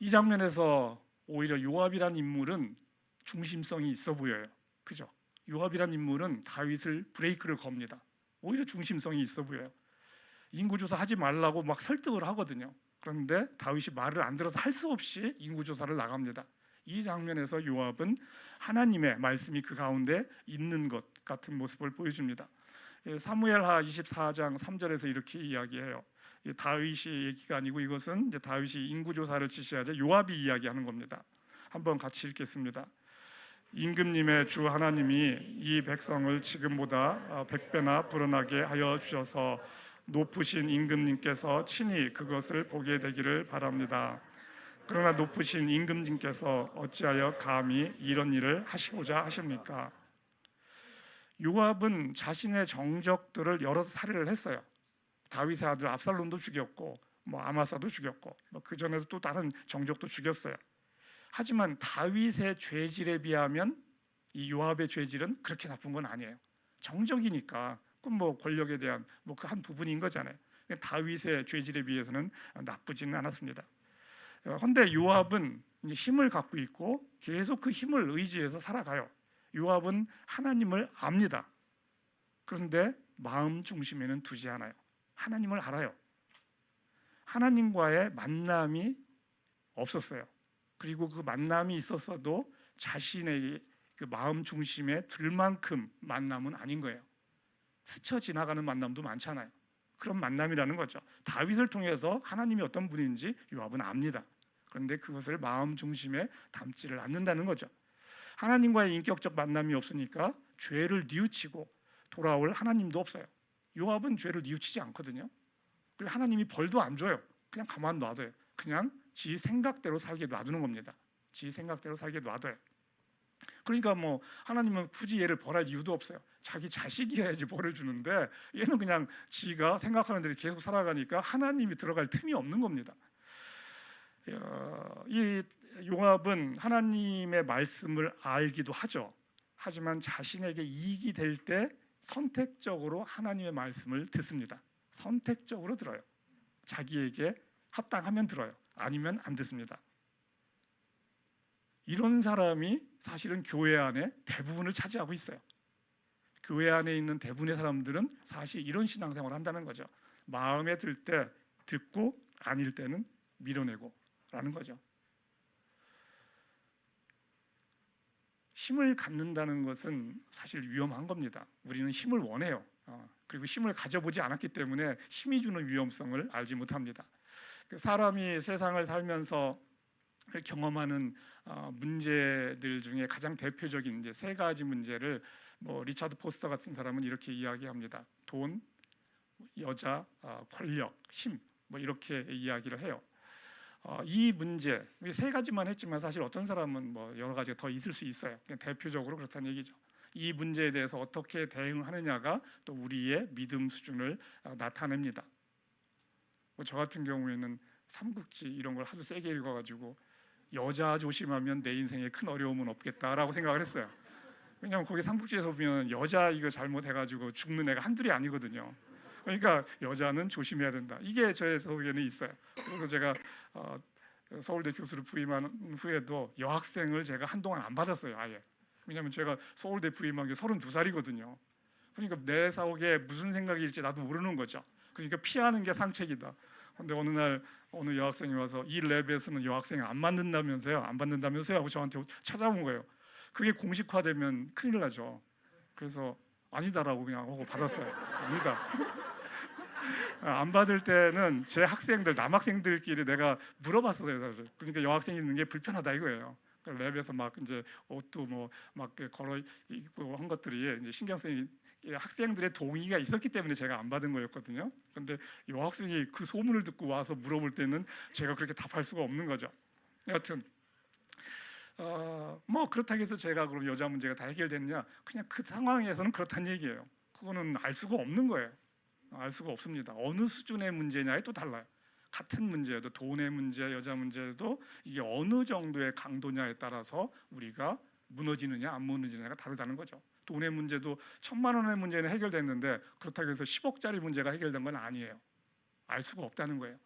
[SPEAKER 2] 이 장면에서 오히려 요압이란 인물은 중심성이 있어 보여요. 그죠? 요압이란 인물은 다윗을 브레이크를 겁니다. 오히려 중심성이 있어 보여요. 인구조사 하지 말라고 막 설득을 하거든요. 그런데 다윗이 말을 안 들어서 할 수 없이 인구조사를 나갑니다. 이 장면에서 요압은 하나님의 말씀이 그 가운데 있는 것 같은 모습을 보여줍니다. 사무엘하 24장 3절에서 이렇게 이야기해요. 다윗이 얘기가 아니고 이것은 이제 다윗이 인구조사를 지시하자 요압이 이야기하는 겁니다. 한번 같이 읽겠습니다. 임금님의 주 하나님이 이 백성을 지금보다 100배나 불어나게 하여 주셔서 높으신 임금님께서 친히 그것을 보게 되기를 바랍니다. 그러나 높으신 임금님께서 어찌하여 감히 이런 일을 하시고자 하십니까? 요압은 자신의 정적들을 여러 살해를 했어요. 다윗의 아들 압살롬도 죽였고 아마사도 죽였고 그 전에도 또 다른 정적도 죽였어요. 하지만 다윗의 죄질에 비하면 이 요압의 죄질은 그렇게 나쁜 건 아니에요. 정적이니까 그건 권력에 대한 그 한 부분인 거잖아요. 다윗의 죄질에 비해서는 나쁘지는 않았습니다. 그런데 요압은 이제 힘을 갖고 있고 계속 그 힘을 의지해서 살아가요. 요압은 하나님을 압니다. 그런데 마음 중심에는 두지 않아요. 하나님을 알아요. 하나님과의 만남이 없었어요. 그리고 그 만남이 있었어도 자신의 그 마음 중심에 들 만큼 만남은 아닌 거예요. 스쳐 지나가는 만남도 많잖아요. 그런 만남이라는 거죠. 다윗을 통해서 하나님이 어떤 분인지 요압은 압니다. 그런데 그것을 마음 중심에 담지를 않는다는 거죠. 하나님과의 인격적 만남이 없으니까 죄를 뉘우치고 돌아올 하나님도 없어요. 요압은 죄를 뉘우치지 않거든요. 그리고 하나님이 벌도 안 줘요. 그냥 가만 놔둬요. 그냥 지 생각대로 살게 놔두는 겁니다. 지 생각대로 살게 놔둬요. 그러니까 하나님은 굳이 얘를 벌할 이유도 없어요. 자기 자식이어야지 벌을 주는데 얘는 그냥 지가 생각하는 대로 계속 살아가니까 하나님이 들어갈 틈이 없는 겁니다. 이 요압은 하나님의 말씀을 알기도 하죠. 하지만 자신에게 이익이 될 때 선택적으로 하나님의 말씀을 듣습니다. 선택적으로 들어요. 자기에게 합당하면 들어요. 아니면 안 듣습니다. 이런 사람이 사실은 교회 안에 대부분을 차지하고 있어요. 교회 안에 있는 대부분의 사람들은 사실 이런 신앙생활을 한다는 거죠. 마음에 들 때 듣고 아닐 때는 밀어내고 라는 거죠. 힘을 갖는다는 것은 사실 위험한 겁니다. 우리는 힘을 원해요. 그리고 힘을 가져보지 않았기 때문에 힘이 주는 위험성을 알지 못합니다. 사람이 세상을 살면서 경험하는 문제들 중에 가장 대표적인 이제 세 가지 문제를 리차드 포스터 같은 사람은 이렇게 이야기합니다. 돈, 여자, 권력, 힘 이렇게 이야기를 해요. 이 문제 세 가지만 했지만 사실 어떤 사람은 여러 가지가 더 있을 수 있어요. 대표적으로 그렇다는 얘기죠. 이 문제에 대해서 어떻게 대응하느냐가 또 우리의 믿음 수준을 나타냅니다. 저 같은 경우에는 삼국지 이런 걸 하도 세게 읽어가지고 여자 조심하면 내 인생에 큰 어려움은 없겠다라고 생각을 했어요. 왜냐하면 거기 삼국지에서 보면 여자 이거 잘못해가지고 죽는 애가 한둘이 아니거든요. 그러니까 여자는 조심해야 된다. 이게 저의 속에는 있어요. 그래서 제가 서울대 교수를 부임한 후에도 여학생을 제가 한동안 안 받았어요. 아예. 왜냐하면 제가 서울대 부임한 게 32살이거든요. 그러니까 내 속에 무슨 생각일지 나도 모르는 거죠. 그러니까 피하는 게 상책이다. 근데 어느 날 어느 여학생이 와서 이 랩에서는 여학생이 안 받는다면서요 하고 저한테 찾아온 거예요. 그게 공식화되면 큰일 나죠. 그래서 아니다라고 그냥 하고 받았어요. 아니다. 안 받을 때는 제 학생들 남학생들끼리 내가 물어봤어요. 그러니까 여학생이 있는 게 불편하다 이거예요. 랩에서 막 이제 옷도 막 걸어 입고 한 것들이 이제 신경 쓰이 학생들의 동의가 있었기 때문에 제가 안 받은 거였거든요. 그런데 여학생이 그 소문을 듣고 와서 물어볼 때는 제가 그렇게 답할 수가 없는 거죠. 여하튼 그렇다고 해서 제가 그럼 여자 문제가 다 해결됐냐? 그냥 그 상황에서는 그렇다는 얘기예요. 그거는 알 수가 없는 거예요. 알 수가 없습니다. 어느 수준의 문제냐에 또 달라요. 같은 문제도 돈의 문제, 여자 문제도 이게 어느 정도의 강도냐에 따라서 우리가 무너지느냐 안 무너지느냐가 다르다는 거죠. 돈의 문제도 1,000만 원의 문제는 해결됐는데 그렇다고 해서 10억짜리 문제가 해결된 건 아니에요. 알 수가 없다는 거예요.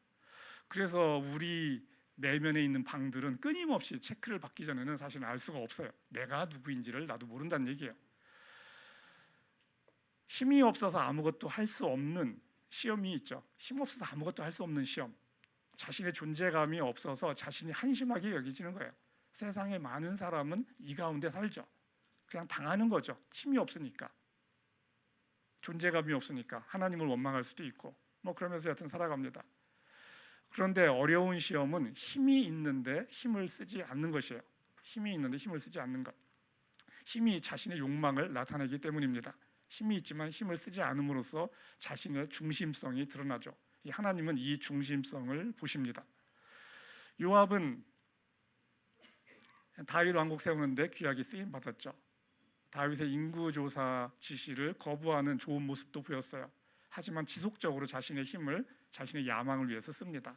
[SPEAKER 2] 그래서 우리 내면에 있는 방들은 끊임없이 체크를 받기 전에는 사실 알 수가 없어요. 내가 누구인지를 나도 모른다는 얘기예요. 힘이 없어서 아무것도 할 수 없는 시험이 있죠. 힘 없어서 아무것도 할 수 없는 시험. 자신의 존재감이 없어서 자신이 한심하게 여겨지는 거예요. 세상에 많은 사람은 이 가운데 살죠. 그냥 당하는 거죠. 힘이 없으니까, 존재감이 없으니까 하나님을 원망할 수도 있고 뭐 그러면서 여튼 살아갑니다. 그런데 어려운 시험은 힘이 있는데 힘을 쓰지 않는 것이에요. 힘이 있는데 힘을 쓰지 않는 것. 힘이 자신의 욕망을 나타내기 때문입니다. 힘이 있지만 힘을 쓰지 않음으로써 자신의 중심성이 드러나죠. 하나님은 이 중심성을 보십니다. 요압은 다윗 왕국 세우는데 귀하게 쓰임 받았죠. 다윗의 인구조사 지시를 거부하는 좋은 모습도 보였어요. 하지만 지속적으로 자신의 힘을 자신의 야망을 위해서 씁니다.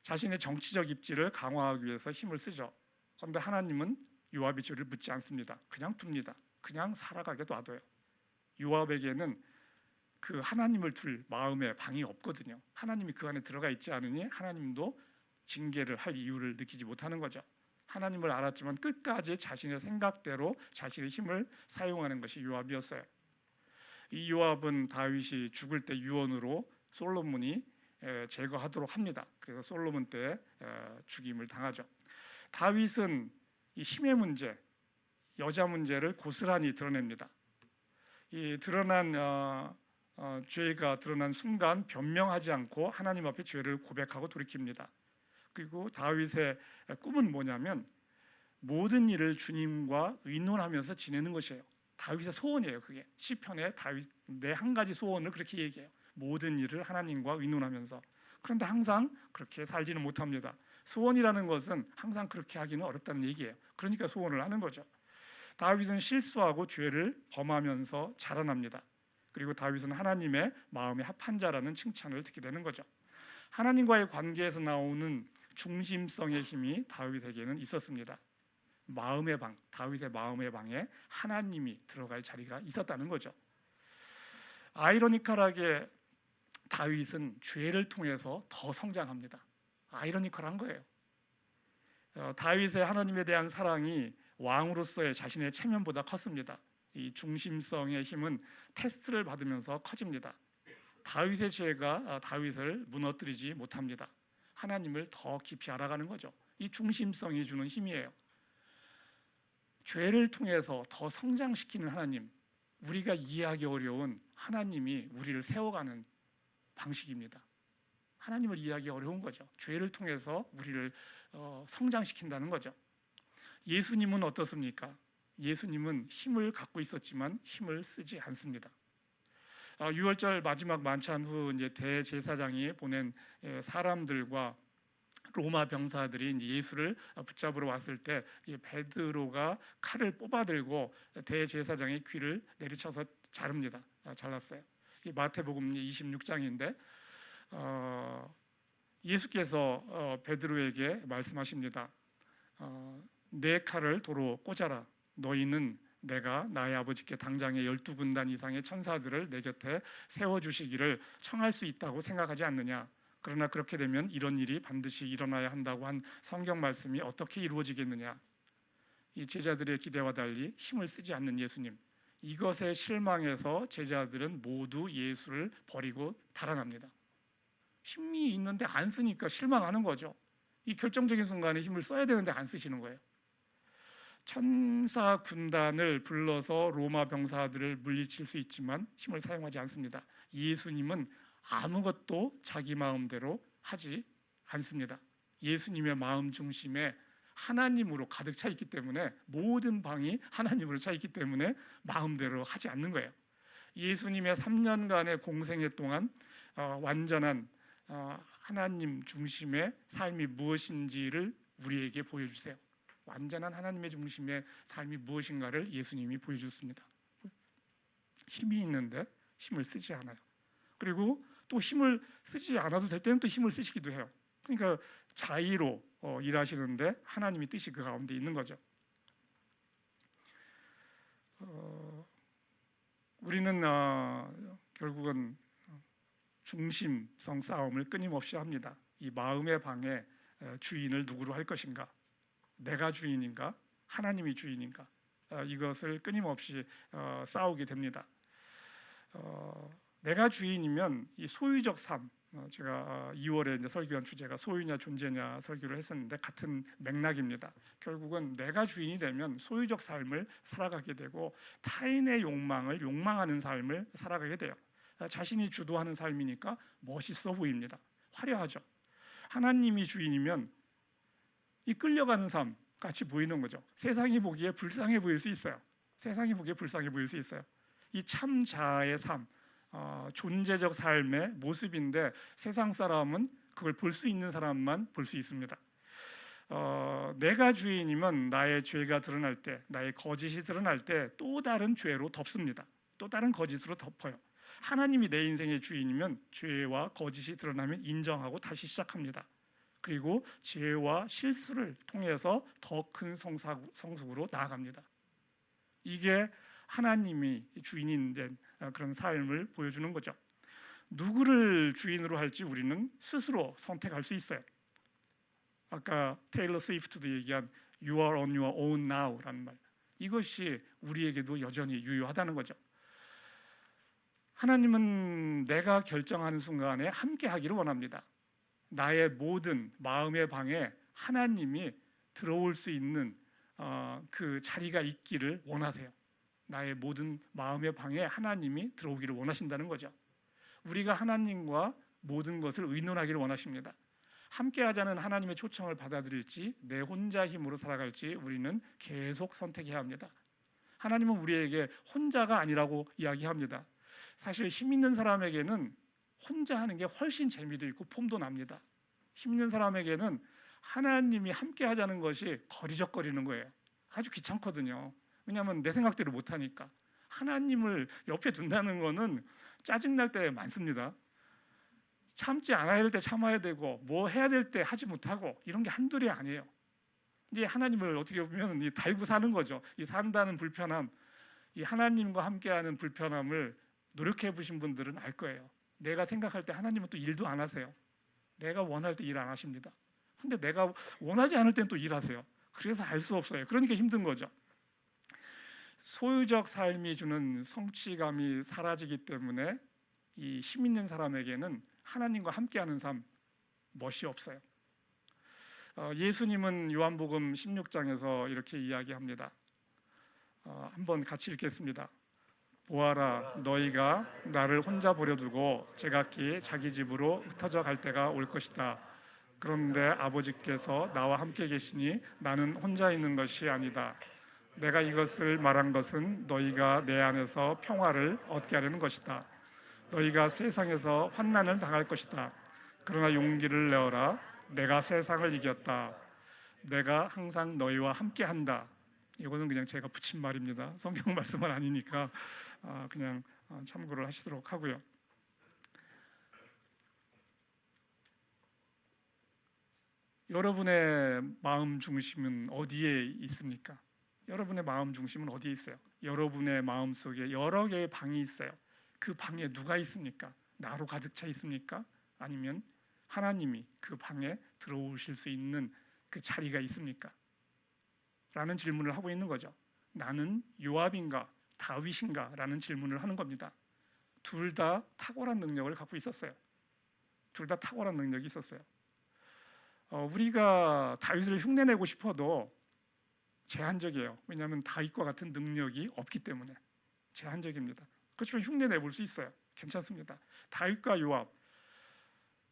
[SPEAKER 2] 자신의 정치적 입지를 강화하기 위해서 힘을 쓰죠. 그런데 하나님은 요압의 죄를 묻지 않습니다. 그냥 둡니다. 그냥 살아가게 놔둬요. 요압에게는 그 하나님을 둘 마음의 방이 없거든요. 하나님이 그 안에 들어가 있지 않으니 하나님도 징계를 할 이유를 느끼지 못하는 거죠. 하나님을 알았지만 끝까지 자신의 생각대로 자신의 힘을 사용하는 것이 요압이었어요. 이 요압은 다윗이 죽을 때 유언으로 솔로몬이 제거하도록 합니다. 그래서 솔로몬 때 죽임을 당하죠. 다윗은 이 힘의 문제, 여자 문제를 고스란히 드러냅니다. 이 드러난 죄가 드러난 순간 변명하지 않고 하나님 앞에 죄를 고백하고 돌이킵니다. 그리고 다윗의 꿈은 뭐냐면 모든 일을 주님과 의논하면서 지내는 것이에요. 다윗의 소원이에요. 그게 시편에 다윗 내 한 가지 소원을 그렇게 얘기해요. 모든 일을 하나님과 의논하면서. 그런데 항상 그렇게 살지는 못합니다. 소원이라는 것은 항상 그렇게 하기는 어렵다는 얘기예요. 그러니까 소원을 하는 거죠. 다윗은 실수하고 죄를 범하면서 자라납니다. 그리고 다윗은 하나님의 마음에 합한 자라는 칭찬을 듣게 되는 거죠. 하나님과의 관계에서 나오는 중심성의 힘이 다윗에게는 있었습니다. 마음의 방, 다윗의 마음의 방에 하나님이 들어갈 자리가 있었다는 거죠. 아이러니컬하게 다윗은 죄를 통해서 더 성장합니다. 아이러니컬한 거예요. 다윗의 하나님에 대한 사랑이 왕으로서의 자신의 체면보다 컸습니다. 이 중심성의 힘은 테스트를 받으면서 커집니다. 다윗의 죄가 다윗을 무너뜨리지 못합니다. 하나님을 더 깊이 알아가는 거죠. 이 중심성이 주는 힘이에요. 죄를 통해서 더 성장시키는 하나님, 우리가 이해하기 어려운 하나님이 우리를 세워가는 방식입니다. 하나님을 이해하기 어려운 거죠. 죄를 통해서 우리를 성장시킨다는 거죠. 예수님은 어떻습니까? 예수님은 힘을 갖고 있었지만 힘을 쓰지 않습니다. 6월절 마지막 만찬 후 이제 대제사장이 보낸 사람들과 로마 병사들이 이제 예수를 붙잡으러 왔을 때 베드로가 칼을 뽑아들고 대제사장의 귀를 내리쳐서 자릅니다. 잘랐어요. 마태복음 26장인데 예수께서 베드로에게 말씀하십니다. 내 칼을 도로 꽂아라. 너희는 내가 나의 아버지께 당장에 12군단 이상의 천사들을 내 곁에 세워주시기를 청할 수 있다고 생각하지 않느냐. 그러나 그렇게 되면 이런 일이 반드시 일어나야 한다고 한 성경 말씀이 어떻게 이루어지겠느냐. 이 제자들의 기대와 달리 힘을 쓰지 않는 예수님, 이것에 실망해서 제자들은 모두 예수를 버리고 달아납니다. 힘이 있는데 안 쓰니까 실망하는 거죠. 이 결정적인 순간에 힘을 써야 되는데 안 쓰시는 거예요. 천사 군단을 불러서 로마 병사들을 물리칠 수 있지만 힘을 사용하지 않습니다. 예수님은 아무것도 자기 마음대로 하지 않습니다. 예수님의 마음 중심에 하나님으로 가득 차 있기 때문에 모든 방이 하나님으로 차 있기 때문에 마음대로 하지 않는 거예요. 예수님의 3년간의 공생애 동안 완전한 하나님 중심의 삶이 무엇인지를 우리에게 보여주세요. 완전한 하나님의 중심의 삶이 무엇인가를 예수님이 보여줬습니다. 힘이 있는데 힘을 쓰지 않아요. 그리고 또 힘을 쓰지 않아도 될 때는 또 힘을 쓰시기도 해요. 그러니까 자의로 일하시는데 하나님의 뜻이 그 가운데 있는 거죠. 우리는 결국은 중심성 싸움을 끊임없이 합니다. 이 마음의 방에 주인을 누구로 할 것인가? 내가 주인인가? 하나님이 주인인가? 이것을 끊임없이 싸우게 됩니다. 내가 주인이면 이 소유적 삶, 제가 2월에 이제 설교한 주제가 소유냐 존재냐 설교를 했었는데 같은 맥락입니다. 결국은 내가 주인이 되면 소유적 삶을 살아가게 되고 타인의 욕망을 욕망하는 삶을 살아가게 돼요. 자신이 주도하는 삶이니까 멋있어 보입니다. 화려하죠. 하나님이 주인이면 이 끌려가는 삶 같이 보이는 거죠. 세상이 보기에 불쌍해 보일 수 있어요. 세상이 보기에 불쌍해 보일 수 있어요. 이 참자의 삶, 존재적 삶의 모습인데 세상 사람은 그걸 볼 수 있는 사람만 볼 수 있습니다. 내가 주인이면 나의 죄가 드러날 때, 나의 거짓이 드러날 때 또 다른 죄로 덮습니다. 또 다른 거짓으로 덮어요. 하나님이 내 인생의 주인이면 죄와 거짓이 드러나면 인정하고 다시 시작합니다. 그리고 죄와 실수를 통해서 더 큰 성숙으로 나아갑니다. 이게 하나님이 주인인 된 그런 삶을 보여주는 거죠. 누구를 주인으로 할지 우리는 스스로 선택할 수 있어요. 아까 테일러 스위프트도 얘기한 You are on your own now라는 말, 이것이 우리에게도 여전히 유효하다는 거죠. 하나님은 내가 결정하는 순간에 함께 하기를 원합니다. 나의 모든 마음의 방에 하나님이 들어올 수 있는 그 자리가 있기를 원하세요. 나의 모든 마음의 방에 하나님이 들어오기를 원하신다는 거죠. 우리가 하나님과 모든 것을 의논하기를 원하십니다. 함께하자는 하나님의 초청을 받아들일지 내 혼자 힘으로 살아갈지 우리는 계속 선택해야 합니다. 하나님은 우리에게 혼자가 아니라고 이야기합니다. 사실 힘 있는 사람에게는 혼자 하는 게 훨씬 재미도 있고 폼도 납니다. 힘 있는 사람에게는 하나님이 함께하자는 것이 거리적거리는 거예요. 아주 귀찮거든요. 왜냐하면 내 생각대로 못하니까. 하나님을 옆에 둔다는 거는 짜증날 때 많습니다. 참지 않아야 될 때 참아야 되고 뭐 해야 될 때 하지 못하고 이런 게 한둘이 아니에요. 이제 하나님을 어떻게 보면 달고 사는 거죠. 이 산다는 불편함, 이 하나님과 함께하는 불편함을 노력해 보신 분들은 알 거예요. 내가 생각할 때 하나님은 또 일도 안 하세요. 내가 원할 때 일 안 하십니다. 근데 내가 원하지 않을 땐 또 일하세요. 그래서 알 수 없어요. 그러니까 힘든 거죠. 소유적 삶이 주는 성취감이 사라지기 때문에 이 힘 있는 사람에게는 하나님과 함께하는 삶 멋이 없어요. 예수님은 요한복음 16장에서 이렇게 이야기합니다. 한번 같이 읽겠습니다. 보아라, 너희가 나를 혼자 버려두고 제각기 자기 집으로 흩어져 갈 때가 올 것이다. 그런데 아버지께서 나와 함께 계시니 나는 혼자 있는 것이 아니다. 내가 이것을 말한 것은 너희가 내 안에서 평화를 얻게 하려는 것이다. 너희가 세상에서 환난을 당할 것이다. 그러나 용기를 내어라. 내가 세상을 이겼다. 내가 항상 너희와 함께한다. 이거는 그냥 제가 붙인 말입니다. 성경 말씀은 아니니까 그냥 참고를 하시도록 하고요. 여러분의 마음 중심은 어디에 있습니까? 여러분의 마음 중심은 어디에 있어요? 여러분의 마음 속에 여러 개의 방이 있어요. 그 방에 누가 있습니까? 나로 가득 차 있습니까? 아니면 하나님이 그 방에 들어오실 수 있는 그 자리가 있습니까? 라는 질문을 하고 있는 거죠. 나는 요압인가 다윗인가? 라는 질문을 하는 겁니다. 둘 다 탁월한 능력을 갖고 있었어요. 둘 다 탁월한 능력이 있었어요. 우리가 다윗을 흉내내고 싶어도 제한적이에요. 왜냐하면 다윗과 같은 능력이 없기 때문에 제한적입니다. 그렇지만 흉내내볼 수 있어요. 괜찮습니다. 다윗과 요압,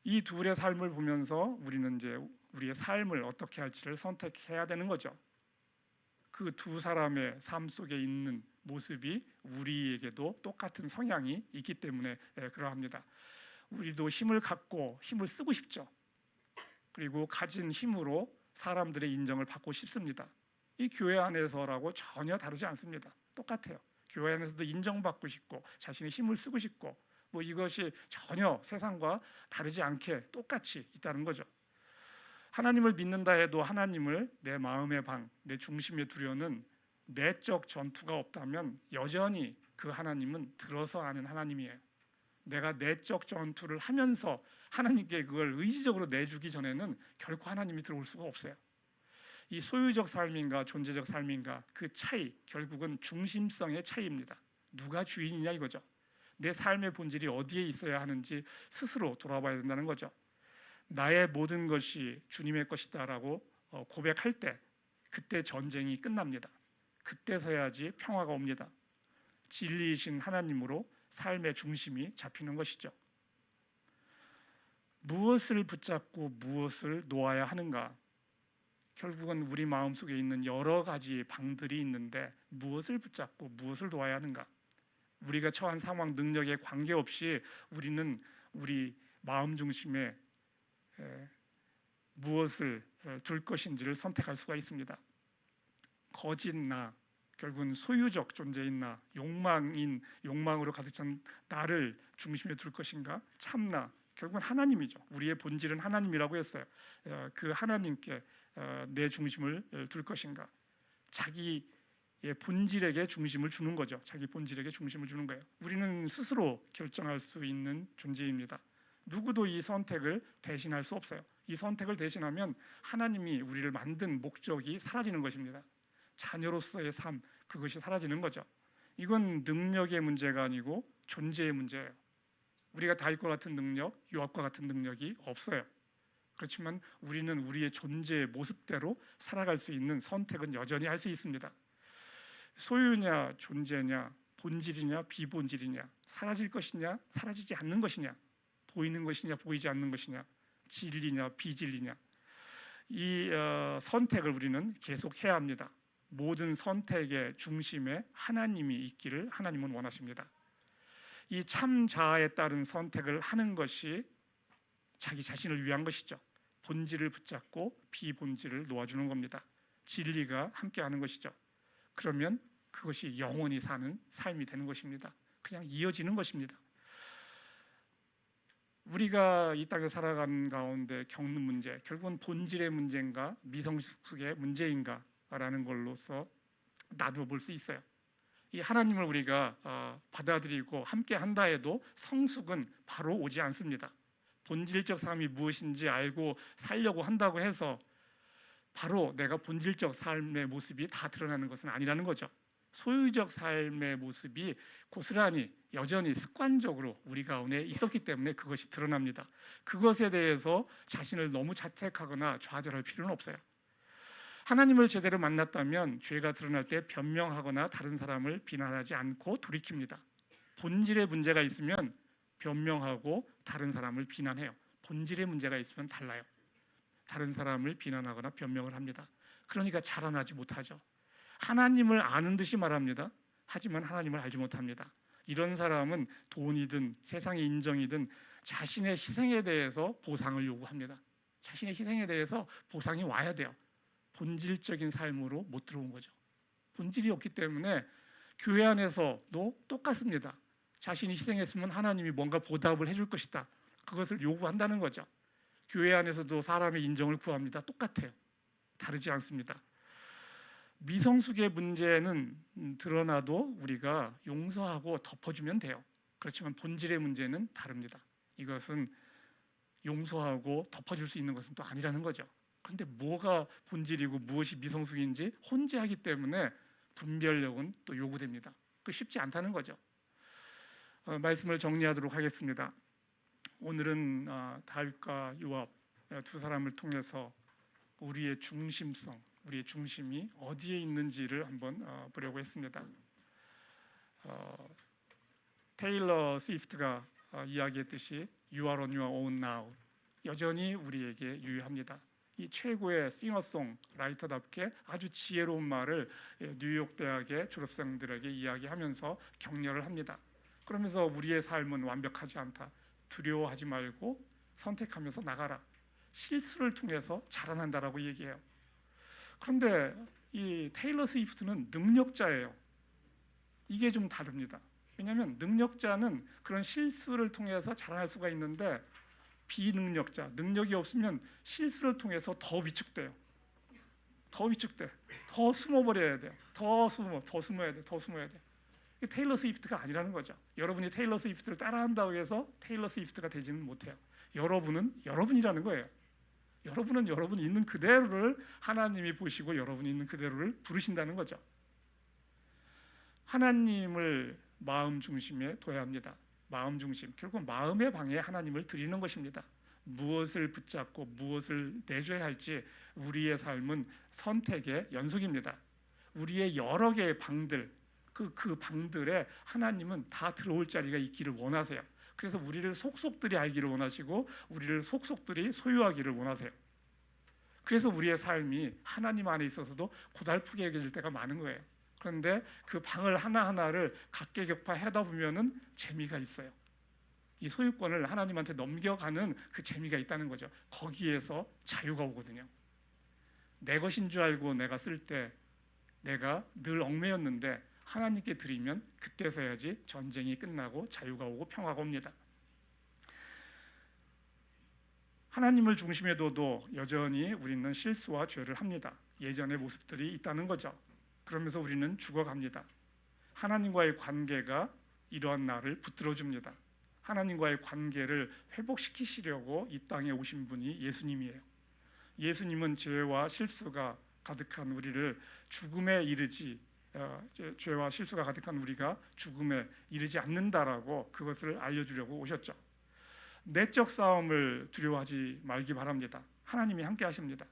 [SPEAKER 2] 이 둘의 삶을 보면서 우리는 이제 우리의 삶을 어떻게 할지를 선택해야 되는 거죠. 그 두 사람의 삶 속에 있는 모습이 우리에게도 똑같은 성향이 있기 때문에 그러합니다. 우리도 힘을 갖고 힘을 쓰고 싶죠. 그리고 가진 힘으로 사람들의 인정을 받고 싶습니다. 이 교회 안에서라고 전혀 다르지 않습니다. 똑같아요. 교회 안에서도 인정받고 싶고 자신의 힘을 쓰고 싶고 뭐 이것이 전혀 세상과 다르지 않게 똑같이 있다는 거죠. 하나님을 믿는다 해도 하나님을 내 마음의 방, 내 중심에 두려는 내적 전투가 없다면 여전히 그 하나님은 들어서 아는 하나님이에요. 내가 내적 전투를 하면서 하나님께 그걸 의지적으로 내주기 전에는 결코 하나님이 들어올 수가 없어요. 이 소유적 삶인가 존재적 삶인가 그 차이, 결국은 중심성의 차이입니다. 누가 주인이냐 이거죠. 내 삶의 본질이 어디에 있어야 하는지 스스로 돌아봐야 된다는 거죠. 나의 모든 것이 주님의 것이다라고 고백할 때, 그때 전쟁이 끝납니다. 그때서야지 평화가 옵니다. 진리이신 하나님으로 삶의 중심이 잡히는 것이죠. 무엇을 붙잡고 무엇을 놓아야 하는가? 결국은 우리 마음속에 있는 여러 가지 방들이 있는데 무엇을 붙잡고 무엇을 놓아야 하는가? 우리가 처한 상황, 능력에 관계없이 우리는 우리 마음 중심에 무엇을 둘 것인지를 선택할 수가 있습니다. 거짓 나, 결국은 소유적 존재인 나, 욕망으로 가득 찬 나를 중심에 둘 것인가? 참나, 결국은 하나님이죠. 우리의 본질은 하나님이라고 했어요. 그 하나님께 내 중심을 둘 것인가? 자기의 본질에게 중심을 주는 거죠. 자기 본질에게 중심을 주는 거예요. 우리는 스스로 결정할 수 있는 존재입니다. 누구도 이 선택을 대신할 수 없어요. 이 선택을 대신하면 하나님이 우리를 만든 목적이 사라지는 것입니다. 자녀로서의 삶, 그것이 사라지는 거죠. 이건 능력의 문제가 아니고 존재의 문제예요. 우리가 다윗과 같은 능력, 요압과 같은 능력이 없어요. 그렇지만 우리는 우리의 존재의 모습대로 살아갈 수 있는 선택은 여전히 할 수 있습니다. 소유냐 존재냐, 본질이냐 비본질이냐, 사라질 것이냐 사라지지 않는 것이냐, 보이는 것이냐 보이지 않는 것이냐, 진리냐 비진리냐, 이 선택을 우리는 계속 해야 합니다. 모든 선택의 중심에 하나님이 있기를 하나님은 원하십니다. 이 참 자아에 따른 선택을 하는 것이 자기 자신을 위한 것이죠. 본질을 붙잡고 비본질을 놓아주는 겁니다. 진리가 함께하는 것이죠. 그러면 그것이 영원히 사는 삶이 되는 것입니다. 그냥 이어지는 것입니다. 우리가 이 땅에 살아가는 가운데 겪는 문제, 결국은 본질의 문제인가 미성숙의 문제인가 라는 걸로서 나누어 볼 수 있어요. 이 하나님을 우리가 받아들이고 함께 한다 해도 성숙은 바로 오지 않습니다. 본질적 삶이 무엇인지 알고 살려고 한다고 해서 바로 내가 본질적 삶의 모습이 다 드러나는 것은 아니라는 거죠. 소유적 삶의 모습이 고스란히 여전히 습관적으로 우리 가운데 있었기 때문에 그것이 드러납니다. 그것에 대해서 자신을 너무 자책하거나 좌절할 필요는 없어요. 하나님을 제대로 만났다면 죄가 드러날 때 변명하거나 다른 사람을 비난하지 않고 돌이킵니다. 본질의 문제가 있으면 변명하고 다른 사람을 비난해요. 본질의 문제가 있으면 달라요. 다른 사람을 비난하거나 변명을 합니다. 그러니까 자라나지 못하죠. 하나님을 아는 듯이 말합니다. 하지만 하나님을 알지 못합니다. 이런 사람은 돈이든 세상의 인정이든 자신의 희생에 대해서 보상을 요구합니다. 자신의 희생에 대해서 보상이 와야 돼요. 본질적인 삶으로 못 들어온 거죠. 본질이 없기 때문에 교회 안에서도 똑같습니다. 자신이 희생했으면 하나님이 뭔가 보답을 해줄 것이다. 그것을 요구한다는 거죠. 교회 안에서도 사람의 인정을 구합니다. 똑같아요. 다르지 않습니다. 미성숙의 문제는 드러나도 우리가 용서하고 덮어주면 돼요. 그렇지만 본질의 문제는 다릅니다. 이것은 용서하고 덮어줄 수 있는 것은 또 아니라는 거죠. 그런데 뭐가 본질이고 무엇이 미성숙인지 혼재하기 때문에 분별력은 또 요구됩니다. 그 쉽지 않다는 거죠. 말씀을 정리하도록 하겠습니다. 오늘은 다윗과 요압 두 사람을 통해서 우리의 중심성, 우리의 중심이 어디에 있는지를 한번 보려고 했습니다. 테일러 스위프트가 이야기했듯이 You are on your own now, 여전히 우리에게 유효합니다. 이 최고의 싱어송 라이터답게 아주 지혜로운 말을 뉴욕 대학의 졸업생들에게 이야기하면서 격려를 합니다. 그러면서 우리의 삶은 완벽하지 않다. 두려워하지 말고 선택하면서 나가라. 실수를 통해서 자라난다라고 얘기해요. 그런데 이 테일러 스위프트는 능력자예요. 이게 좀 다릅니다. 왜냐하면 능력자는 그런 실수를 통해서 자라날 수가 있는데 비능력자, 능력이 없으면 실수를 통해서 더 위축돼요. 더 위축돼. 더 숨어버려야 돼요. 더 숨어야 돼. 그게 테일러 스위프트가 아니라는 거죠. 여러분이 테일러 스위프트를 따라한다고 해서 테일러 스위프트가 되지는 못해요. 여러분은 여러분이라는 거예요. 여러분은 여러분이 있는 그대로를 하나님이 보시고 여러분이 있는 그대로를 부르신다는 거죠. 하나님을 마음 중심에 둬야 합니다. 마음 중심, 결국 마음의 방에 하나님을 드리는 것입니다. 무엇을 붙잡고 무엇을 내줘야 할지 우리의 삶은 선택의 연속입니다. 우리의 여러 개의 방들, 그 방들에 하나님은 다 들어올 자리가 있기를 원하세요. 그래서 우리를 속속들이 알기를 원하시고 우리를 속속들이 소유하기를 원하세요. 그래서 우리의 삶이 하나님 안에 있어서도 고달프게 여겨질 때가 많은 거예요. 그런데 그 방을 하나하나를 각계격파하다 보면은 재미가 있어요. 이 소유권을 하나님한테 넘겨가는 그 재미가 있다는 거죠. 거기에서 자유가 오거든요. 내 것인 줄 알고 내가 쓸 때 내가 늘 얽매였는데 하나님께 드리면 그때서야지 전쟁이 끝나고 자유가 오고 평화가 옵니다. 하나님을 중심에 둬도 여전히 우리는 실수와 죄를 합니다. 예전의 모습들이 있다는 거죠. 그러면서 우리는 죽어갑니다. 하나님과의 관계가 이러한 나를 붙들어줍니다. 하나님과의 관계를 회복시키시려고 이 땅에 오신 분이 예수님이에요. 예수님은 죄와 실수가 가득한 우리를 죽음에 이르지 죄와 실수가 가득한 우리가 죽음에 이르지 않는다라고 그것을 알려주려고 오셨죠. 내적 싸움을 두려워하지 말기 바랍니다. 하나님이 함께 하십니다.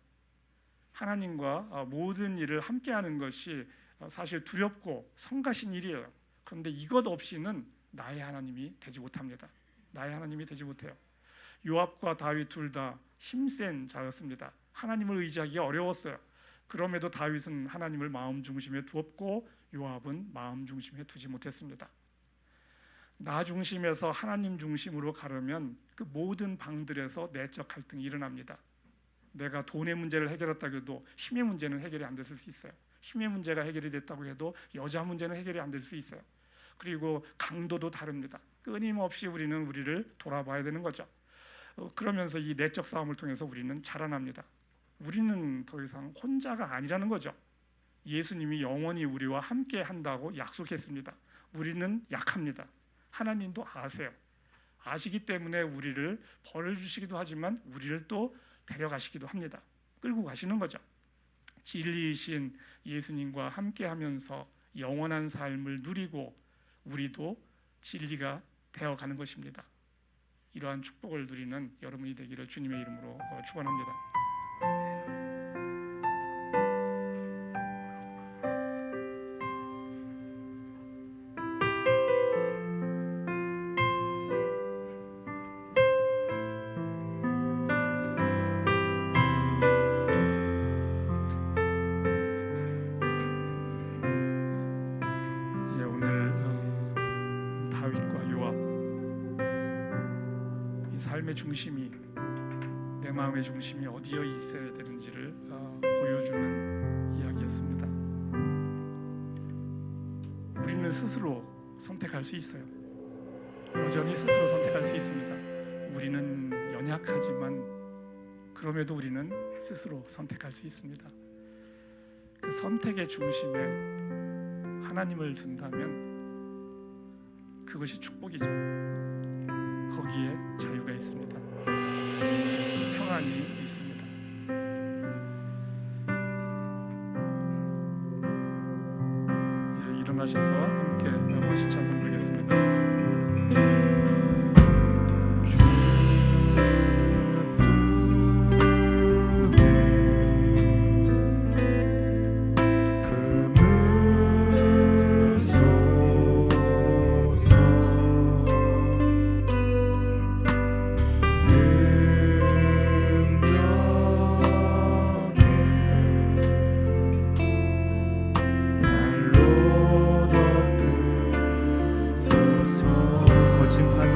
[SPEAKER 2] 하나님과 모든 일을 함께하는 것이 사실 두렵고 성가신 일이에요. 그런데 이것 없이는 나의 하나님이 되지 못합니다. 나의 하나님이 되지 못해요. 요압과 다윗 둘 다 힘센 자였습니다. 하나님을 의지하기가 어려웠어요. 그럼에도 다윗은 하나님을 마음 중심에 두었고 요압은 마음 중심에 두지 못했습니다. 나 중심에서 하나님 중심으로 가려면 그 모든 방들에서 내적 갈등이 일어납니다. 내가 돈의 문제를 해결했다고 해도 힘의 문제는 해결이 안 됐을 수 있어요. 힘의 문제가 해결이 됐다고 해도 여자 문제는 해결이 안 될 수 있어요. 그리고 강도도 다릅니다. 끊임없이 우리는 우리를 돌아봐야 되는 거죠. 그러면서 이 내적 싸움을 통해서 우리는 자라납니다. 우리는 더 이상 혼자가 아니라는 거죠. 예수님이 영원히 우리와 함께 한다고 약속했습니다. 우리는 약합니다. 하나님도 아세요. 아시기 때문에 우리를 벌을 주시기도 하지만 우리를 또 데려가시기도 합니다. 끌고 가시는 거죠. 진리이신 예수님과 함께하면서 영원한 삶을 누리고 우리도 진리가 되어가는 것입니다. 이러한 축복을 누리는 여러분이 되기를 주님의 이름으로 축원합니다. 삶의 중심이, 내 마음의 중심이 어디에 있어야 되는지를 보여주는 이야기였습니다. 우리는 스스로 선택할 수 있어요. 여전히 스스로 선택할 수 있습니다. 우리는 연약하지만 그럼에도 우리는 스스로 선택할 수 있습니다. 그 선택의 중심에 하나님을 둔다면 그것이 축복이죠. 거기에 자유가 있습니다. 평안이 있습니다. 이제 일어나셔서 함께 멋진 찬송 부르겠습니다.
[SPEAKER 4] 거친 판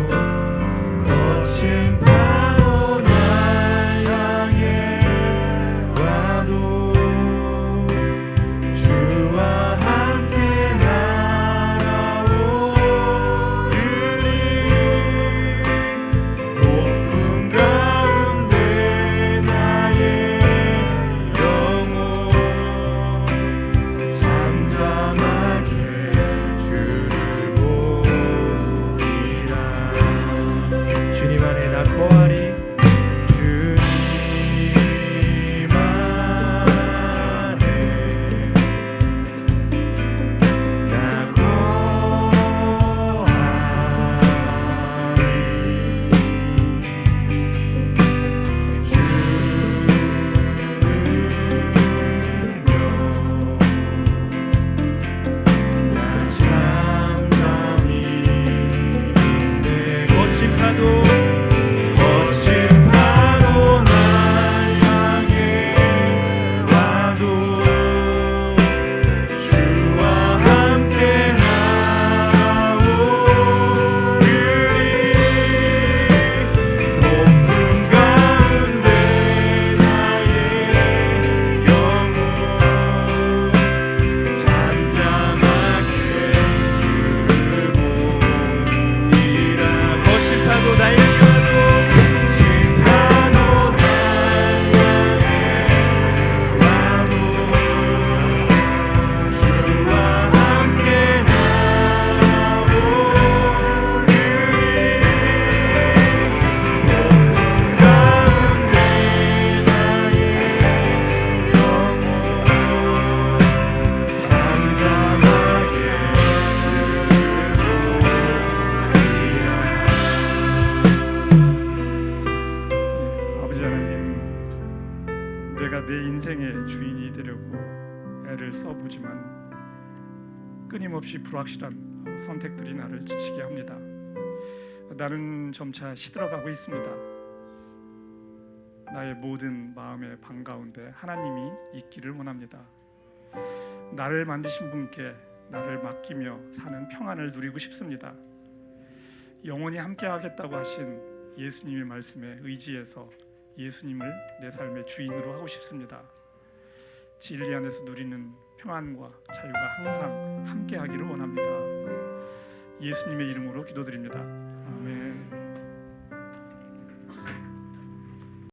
[SPEAKER 2] 내가 내 인생의 주인이 되려고 애를 써보지만 끊임없이 불확실한 선택들이 나를 지치게 합니다. 나는 점차 시들어가고 있습니다. 나의 모든 마음의 방 가운데 하나님이 있기를 원합니다. 나를 만드신 분께 나를 맡기며 사는 평안을 누리고 싶습니다. 영원히 함께하겠다고 하신 예수님의 말씀에 의지해서 예수님을 내 삶의 주인으로 하고 싶습니다. 진리 안에서 누리는 평안과 자유가 항상 함께하기를 원합니다. 예수님의 이름으로 기도드립니다.